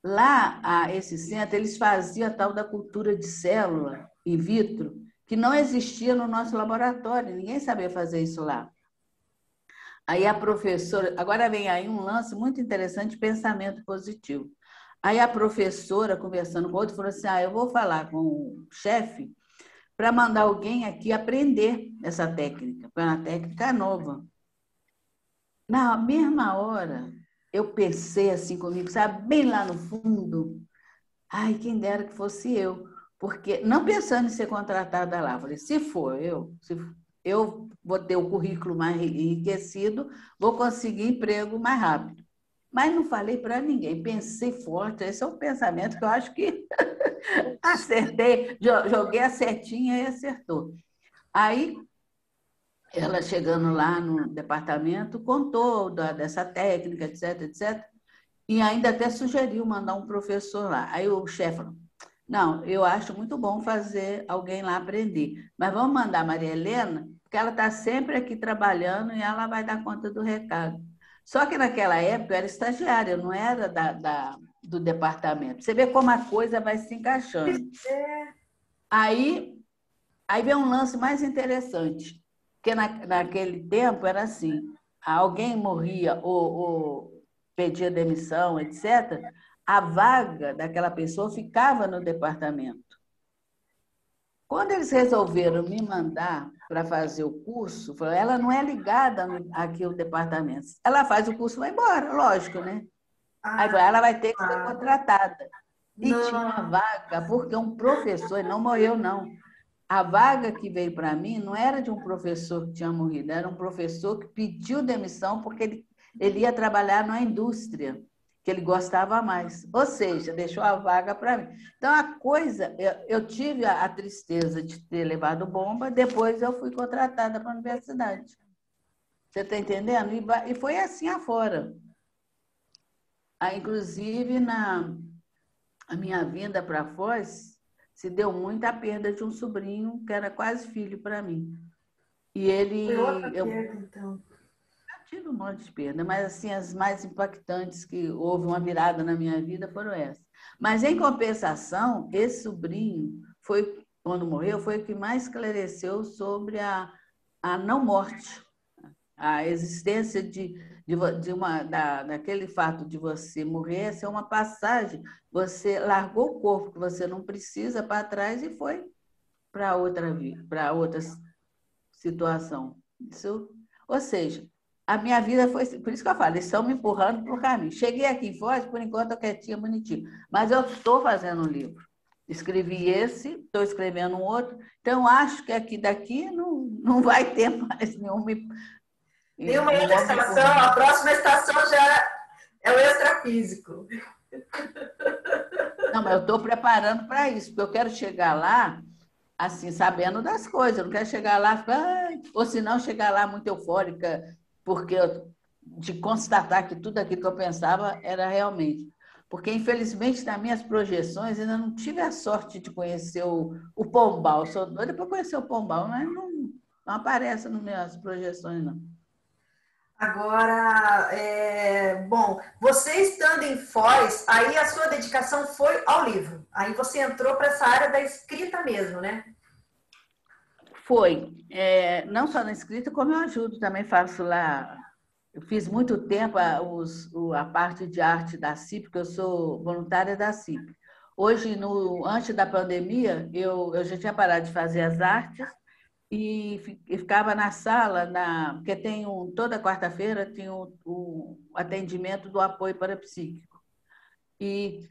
Lá, esse centro, eles faziam a tal da cultura de célula in vitro, que não existia no nosso laboratório, ninguém sabia fazer isso lá. Aí a professora... Agora vem aí um lance muito interessante de pensamento positivo. Aí a professora, conversando com o outro, falou assim, eu vou falar com o chefe para mandar alguém aqui aprender essa técnica, porque é uma técnica nova. Na mesma hora, eu pensei assim comigo, sabe, bem lá no fundo, quem dera que fosse eu, porque não pensando em ser contratada lá, falei, se for eu vou ter o currículo mais enriquecido, vou conseguir emprego mais rápido. Mas não falei para ninguém, pensei forte, esse é um pensamento que eu acho que acertei, joguei a setinha e acertou. Aí, ela chegando lá no departamento, contou dessa técnica, etc, etc, e ainda até sugeriu mandar um professor lá. Aí o chefe falou, não, eu acho muito bom fazer alguém lá aprender, mas vamos mandar a Maria Helena, porque ela está sempre aqui trabalhando e ela vai dar conta do recado. Só que naquela época eu era estagiária, eu não era do departamento. Você vê como a coisa vai se encaixando. Aí vem um lance mais interessante, porque naquele tempo era assim, alguém morria ou pedia demissão, etc., a vaga daquela pessoa ficava no departamento. Quando eles resolveram me mandar para fazer o curso, ela não é ligada aqui ao departamento. Ela faz o curso e vai embora, lógico, né? Aí ela vai ter que ser contratada. E tinha uma vaga, porque um professor, ele não morreu, não. A vaga que veio para mim não era de um professor que tinha morrido, era um professor que pediu demissão porque ele ia trabalhar na indústria, que ele gostava mais. Ou seja, deixou a vaga para mim. Então, a coisa... Eu tive a tristeza de ter levado bomba, depois eu fui contratada para a universidade. Você está entendendo? E foi assim afora. Inclusive, a minha vinda para Foz, se deu muito a perda de um sobrinho que era quase filho para mim. E ele... Foi outra perda, então. Eu tive um monte de perda, mas assim, as mais impactantes que houve uma virada na minha vida foram essas. Mas, em compensação, esse sobrinho, quando morreu, foi o que mais esclareceu sobre a não morte, a existência daquele fato de você morrer, ser uma passagem. Você largou o corpo que você não precisa para trás e foi para outra situação. Ou seja, a minha vida foi... Por isso que eu falo, eles estão me empurrando para o caminho. Cheguei aqui em Foz, por enquanto, eu quietinha, bonitinho. Mas eu estou fazendo um livro. Escrevi esse, estou escrevendo um outro. Então, acho que daqui não vai ter mais nenhuma... Nenhuma outra estação, a próxima estação já é o extrafísico. Não, mas eu estou preparando para isso, porque eu quero chegar lá, assim, sabendo das coisas. Eu não quero chegar lá, ou se não, chegar lá muito eufórica, porque de constatar que tudo aquilo que eu pensava era realmente. Porque, infelizmente, nas minhas projeções, ainda não tive a sorte de conhecer o Pombal. Sou doida para conhecer o Pombal, mas não aparece nas minhas projeções, não. Agora, bom, você estando em Foz, aí a sua dedicação foi ao livro. Aí você entrou para essa área da escrita mesmo, né? Foi. Não só na escrita, como eu ajudo, também faço lá. Eu fiz muito tempo a parte de arte da CIP, porque eu sou voluntária da CIP. Hoje, antes da pandemia, eu já tinha parado de fazer as artes e ficava na sala, porque toda quarta-feira tem o atendimento do apoio parapsíquico. E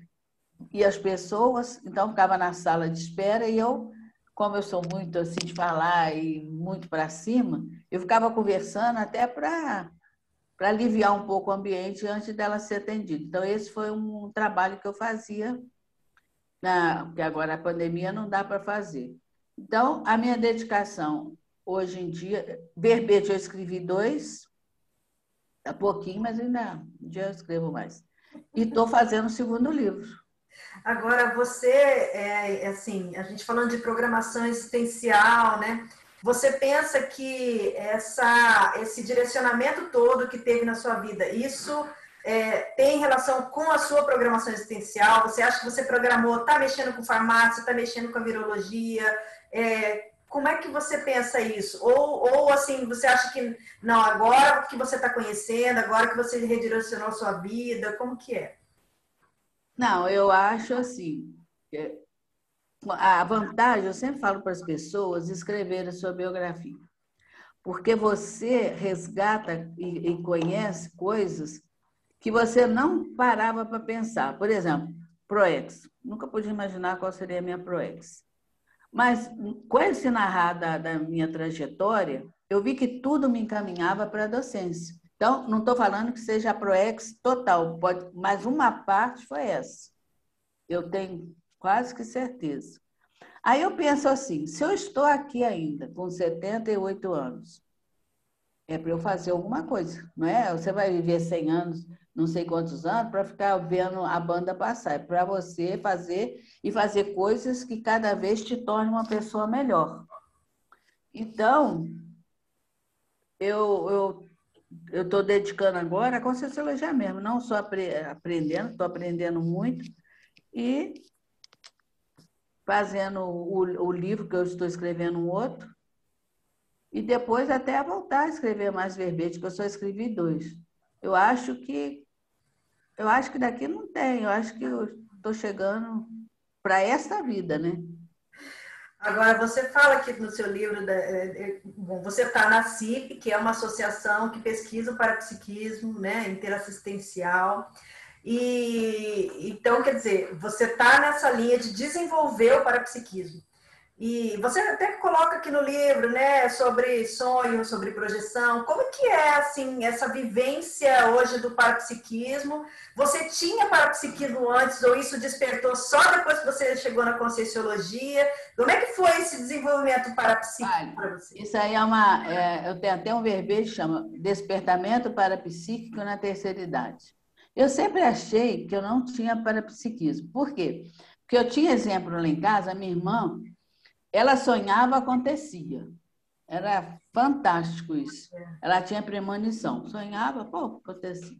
as pessoas, então, ficava na sala de espera e eu, como eu sou muito assim de falar e muito para cima, eu ficava conversando até para aliviar um pouco o ambiente antes dela ser atendida. Então, esse foi um trabalho que eu fazia, porque agora a pandemia não dá para fazer. Então, a minha dedicação hoje em dia, verbete eu escrevi 2, há pouquinho, mas ainda um dia eu escrevo mais. E estou fazendo o segundo livro. Agora, você, assim, a gente falando de programação existencial, né? Você pensa que esse direcionamento todo que teve na sua vida, isso tem relação com a sua programação existencial? Você acha que você programou, está mexendo com farmácia, está mexendo com a virologia? Como é que você pensa isso? Ou assim, você acha que, não, agora que você está conhecendo, agora que você redirecionou a sua vida, como que é? Não, eu acho assim, a vantagem, eu sempre falo para as pessoas escreverem a sua biografia, porque você resgata e conhece coisas que você não parava para pensar. Por exemplo, ProEx. Nunca podia imaginar qual seria a minha ProEx. Mas, com esse narrar da minha trajetória, eu vi que tudo me encaminhava para a docência. Então, não estou falando que seja a ProEx total, mas uma parte foi essa. Eu tenho quase que certeza. Aí eu penso assim, se eu estou aqui ainda, com 78 anos, é para eu fazer alguma coisa, não é? Você vai viver 100 anos, não sei quantos anos, para ficar vendo a banda passar. É para você fazer e fazer coisas que cada vez te tornem uma pessoa melhor. Então, eu estou dedicando agora à Conscienciologia mesmo, não só aprendendo, estou aprendendo muito, e fazendo o livro que eu estou escrevendo um outro, e depois até voltar a escrever mais verbete, que eu só escrevi 2. Eu acho que daqui não tem, eu acho que eu estou chegando para essa vida, né? Agora, você fala aqui no seu livro, bom, você está na CIP, que é uma associação que pesquisa o parapsiquismo, né, interassistencial. E então, quer dizer, você está nessa linha de desenvolver o parapsiquismo. E você até coloca aqui no livro, né, sobre sonho, sobre projeção. Como que é, assim, essa vivência hoje do parapsiquismo? Você tinha parapsiquismo antes ou isso despertou só depois que você chegou na Conscienciologia? Como é que foi esse desenvolvimento parapsíquico para você? Isso aí eu tenho até um verbete que chama Despertamento Parapsíquico na Terceira Idade. Eu sempre achei que eu não tinha parapsiquismo. Por quê? Porque eu tinha exemplo lá em casa, a minha irmã, ela sonhava, acontecia. Era fantástico isso. Ela tinha premonição. Sonhava, pô, acontecia.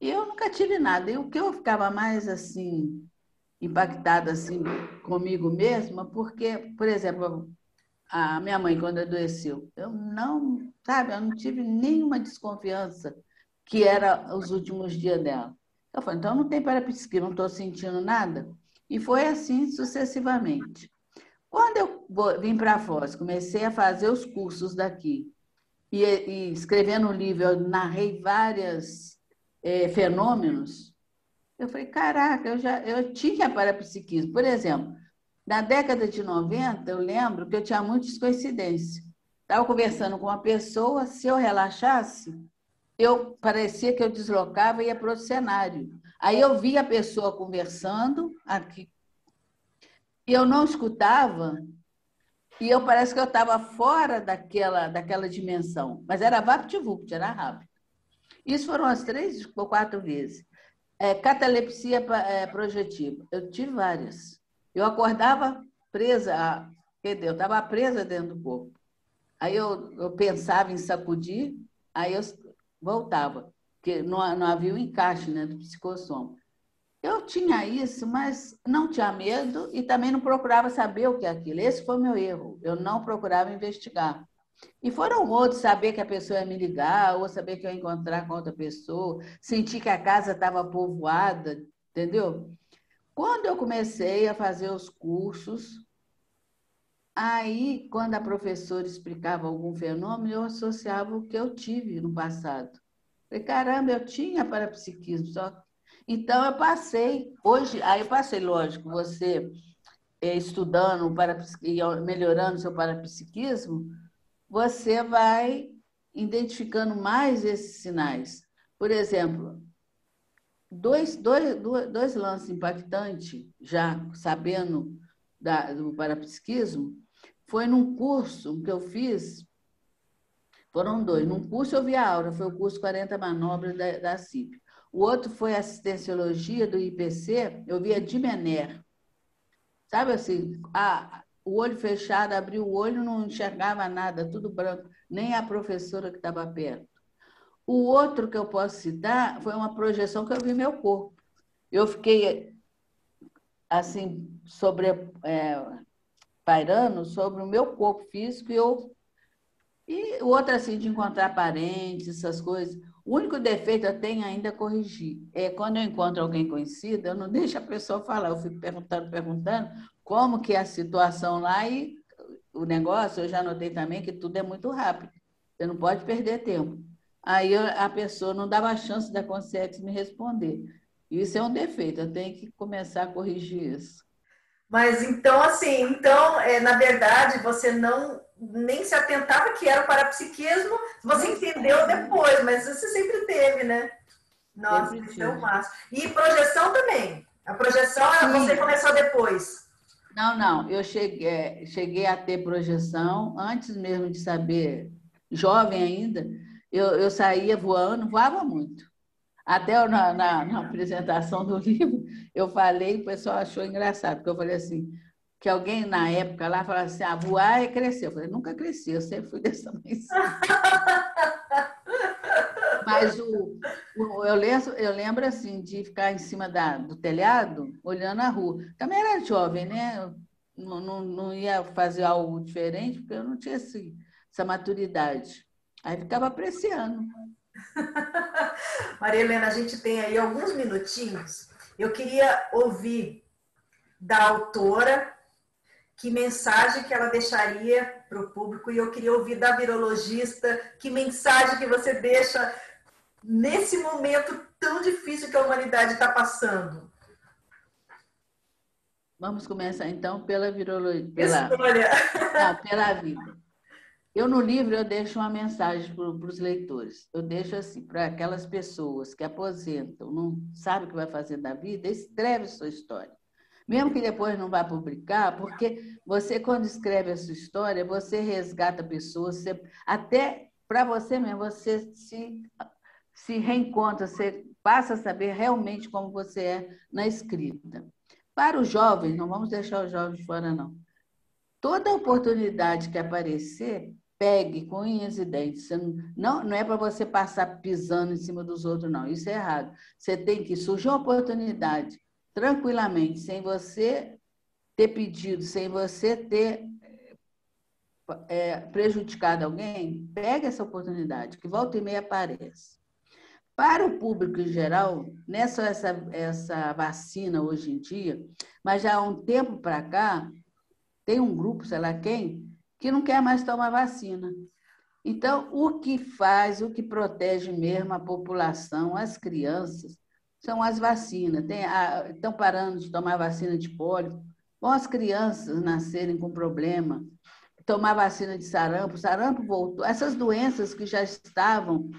E eu nunca tive nada. E o que eu ficava mais assim, impactada assim, comigo mesma, porque, por exemplo, a minha mãe, quando adoeceu, eu não tive nenhuma desconfiança que era os últimos dias dela. Eu falei, então não tem parapsiquismo, não estou sentindo nada. E foi assim sucessivamente. Quando eu vim para Foz, comecei a fazer os cursos daqui e escrevendo um livro, eu narrei vários fenômenos. Eu falei, caraca, eu tinha parapsiquismo. Por exemplo, na década de 90, eu lembro que eu tinha muitas coincidências. Estava conversando com uma pessoa, se eu relaxasse, parecia que eu deslocava e ia para o cenário. Aí eu via a pessoa conversando aqui, e eu não escutava, e parece que eu estava fora daquela dimensão. Mas era vapt-vupt, era rápido. Isso foram as 3 ou 4 vezes. Catalepsia projetiva. Eu tive várias. Eu acordava presa, entendeu? Eu estava presa dentro do corpo. Aí eu pensava em sacudir, aí eu voltava, porque não havia o encaixe, né, do psicossoma. Eu tinha isso, mas não tinha medo e também não procurava saber o que é aquilo. Esse foi o meu erro. Eu não procurava investigar. E foram outros, saber que a pessoa ia me ligar, ou saber que eu ia encontrar com outra pessoa, sentir que a casa estava povoada, entendeu? Quando eu comecei a fazer os cursos, aí, quando a professora explicava algum fenômeno, eu associava o que eu tive no passado. Falei, caramba, eu tinha parapsiquismo, só. Então, eu passei. Hoje, aí eu passei, lógico, você estudando, melhorando seu parapsiquismo, você vai identificando mais esses sinais. Por exemplo, dois lances impactantes, já sabendo do parapsiquismo, foi num curso que eu fiz, foram dois. Num curso eu vi a aura, foi o curso 40 Manobras da CIP. O outro foi Assistenciologia do IPC, eu vi a Dimener. Sabe assim, o olho fechado, abriu o olho, não enxergava nada, tudo branco, nem a professora que estava perto. O outro que eu posso citar foi uma projeção que eu vi meu corpo. Eu fiquei, assim, pairando sobre o meu corpo físico e o outro, assim, de encontrar parentes, essas coisas. O único defeito eu tenho ainda é corrigir. É quando eu encontro alguém conhecido, eu não deixo a pessoa falar, eu fico perguntando como que é a situação lá e o negócio, eu já notei também que tudo é muito rápido. Você não pode perder tempo. Aí a pessoa não dava a chance da consciência me responder. Isso é um defeito, eu tenho que começar a corrigir isso. Mas então, assim, na verdade, você não nem se atentava que era o parapsiquismo, você entendeu depois, mas você sempre teve, né? Nossa, isso é o máximo. E projeção também. A projeção, você começou depois. Não, eu cheguei a ter projeção antes mesmo de saber, jovem ainda, eu saía voava muito. Até na apresentação do livro, eu falei, o pessoal achou engraçado, porque eu falei assim, que alguém na época lá falava assim, voar é crescer. Eu falei, nunca cresci, eu sempre fui dessa vez. Mas eu lembro assim, de ficar em cima do telhado, olhando a rua. Também era jovem, né? Não ia fazer algo diferente, porque eu não tinha essa maturidade. Aí ficava apreciando. Maria Helena, a gente tem aí alguns minutinhos. Eu queria ouvir da autora que mensagem que ela deixaria para o público e eu queria ouvir da virologista que mensagem que você deixa nesse momento tão difícil que a humanidade está passando. Vamos começar, então, pela virologia. Pela vida. Eu, no livro, eu deixo uma mensagem para os leitores. Eu deixo assim, para aquelas pessoas que aposentam, não sabem o que vai fazer da vida, escreve sua história. Mesmo que depois não vá publicar, porque você, quando escreve a sua história, você resgata pessoas, até para você mesmo, você se reencontra, você passa a saber realmente como você é na escrita. Para os jovens, não vamos deixar os jovens de fora, não. Toda oportunidade que aparecer, pegue com unhas e dentes. Não é para você passar pisando em cima dos outros, não. Isso é errado. Você tem que surgir uma oportunidade tranquilamente, sem você ter pedido, sem você ter prejudicado alguém, pegue essa oportunidade, que volta e meia aparece. Para o público em geral, não é só essa vacina hoje em dia, mas já há um tempo para cá, tem um grupo, sei lá quem, que não quer mais tomar vacina. Então, o que protege mesmo a população, as crianças, são as vacinas. Estão parando de tomar vacina de pólio. Vão as crianças nascerem com problema. Tomar vacina de sarampo. Sarampo voltou. Essas doenças que já estavam,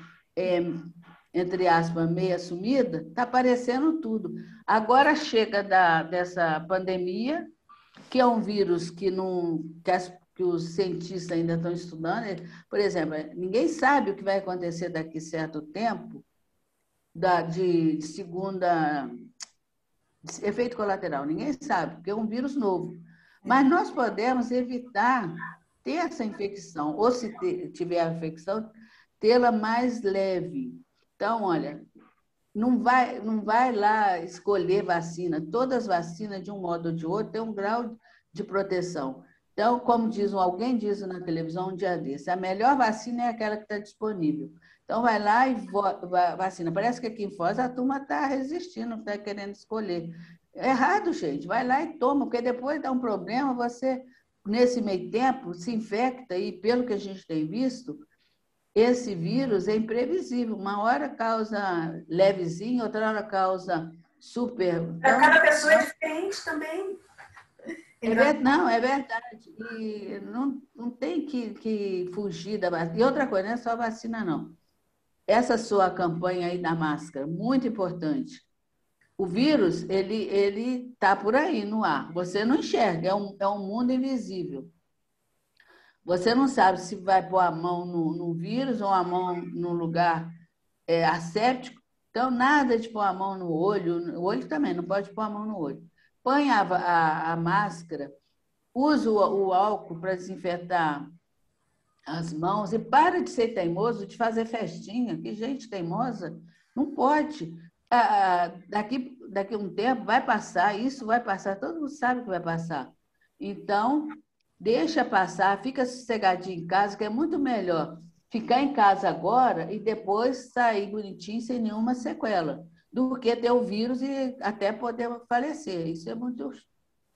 entre aspas, meio assumida, está aparecendo tudo. Agora chega dessa pandemia, que é um vírus que os cientistas ainda estão estudando. Por exemplo, ninguém sabe o que vai acontecer daqui a certo tempo de efeito colateral. Ninguém sabe, porque é um vírus novo. Mas nós podemos evitar ter essa infecção, ou se tiver a infecção, tê-la mais leve. Então, olha, não vai lá escolher vacina. Todas as vacinas, de um modo ou de outro, têm um grau de proteção. Então, como alguém diz na televisão um dia desse, a melhor vacina é aquela que está disponível. Então, vai lá e vacina. Parece que aqui em Foz a turma está resistindo, está querendo escolher. É errado, gente. Vai lá e toma, porque depois dá um problema, você, nesse meio tempo, se infecta e, pelo que a gente tem visto, esse vírus é imprevisível. Uma hora causa levezinho, outra hora causa super. Para cada pessoa é diferente também. Não, é verdade. E não tem que fugir da vacina. E outra coisa, não é só vacina, não. Essa sua campanha aí da máscara, muito importante. O vírus, ele está por aí, no ar. Você não enxerga, é um mundo invisível. Você não sabe se vai pôr a mão no vírus ou a mão no lugar asséptico. Então, nada de pôr a mão no olho. O olho também, não pode pôr a mão no olho. Põe a máscara, usa o álcool para desinfetar as mãos e para de ser teimoso, de fazer festinha. Que gente teimosa, não pode. Daqui a um tempo vai passar, isso vai passar, todo mundo sabe que vai passar. Então, deixa passar, fica sossegadinho em casa, que é muito melhor ficar em casa agora e depois sair bonitinho sem nenhuma sequela, do que ter o vírus e até poder falecer. Isso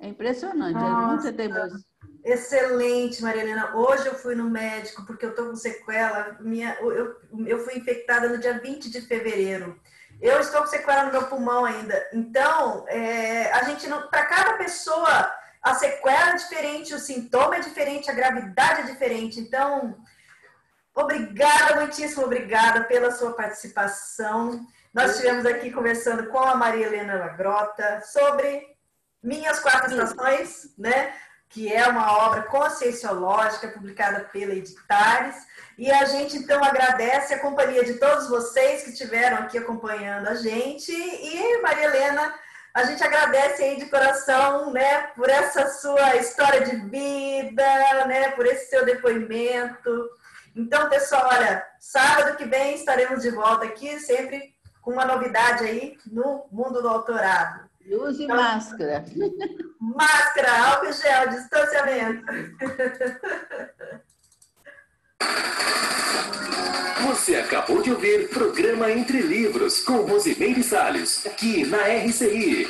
é impressionante. Nossa, É muito teimoso. Excelente, Maria Helena. Hoje eu fui no médico porque eu estou com sequela. Eu fui infectada no dia 20 de fevereiro. Eu estou com sequela no meu pulmão ainda. Então, a gente não. Para cada pessoa, a sequela é diferente, o sintoma é diferente, a gravidade é diferente. Então, obrigada, muitíssimo obrigada pela sua participação. Nós estivemos aqui conversando com a Maria Helena Lagrota sobre Minhas Quatro Estações, né? Que é uma obra conscienciológica publicada pela Editares. E a gente, então, agradece a companhia de todos vocês que estiveram aqui acompanhando a gente. E, Maria Helena, a gente agradece aí de coração, né, por essa sua história de vida, né, por esse seu depoimento. Então, pessoal, olha, sábado que vem estaremos de volta aqui, sempre com uma novidade aí no mundo do autorado. E use máscara. Máscara, álcool gel, distanciamento. Você acabou de ouvir Programa Entre Livros, com Rosimeire Salles, aqui na RCI.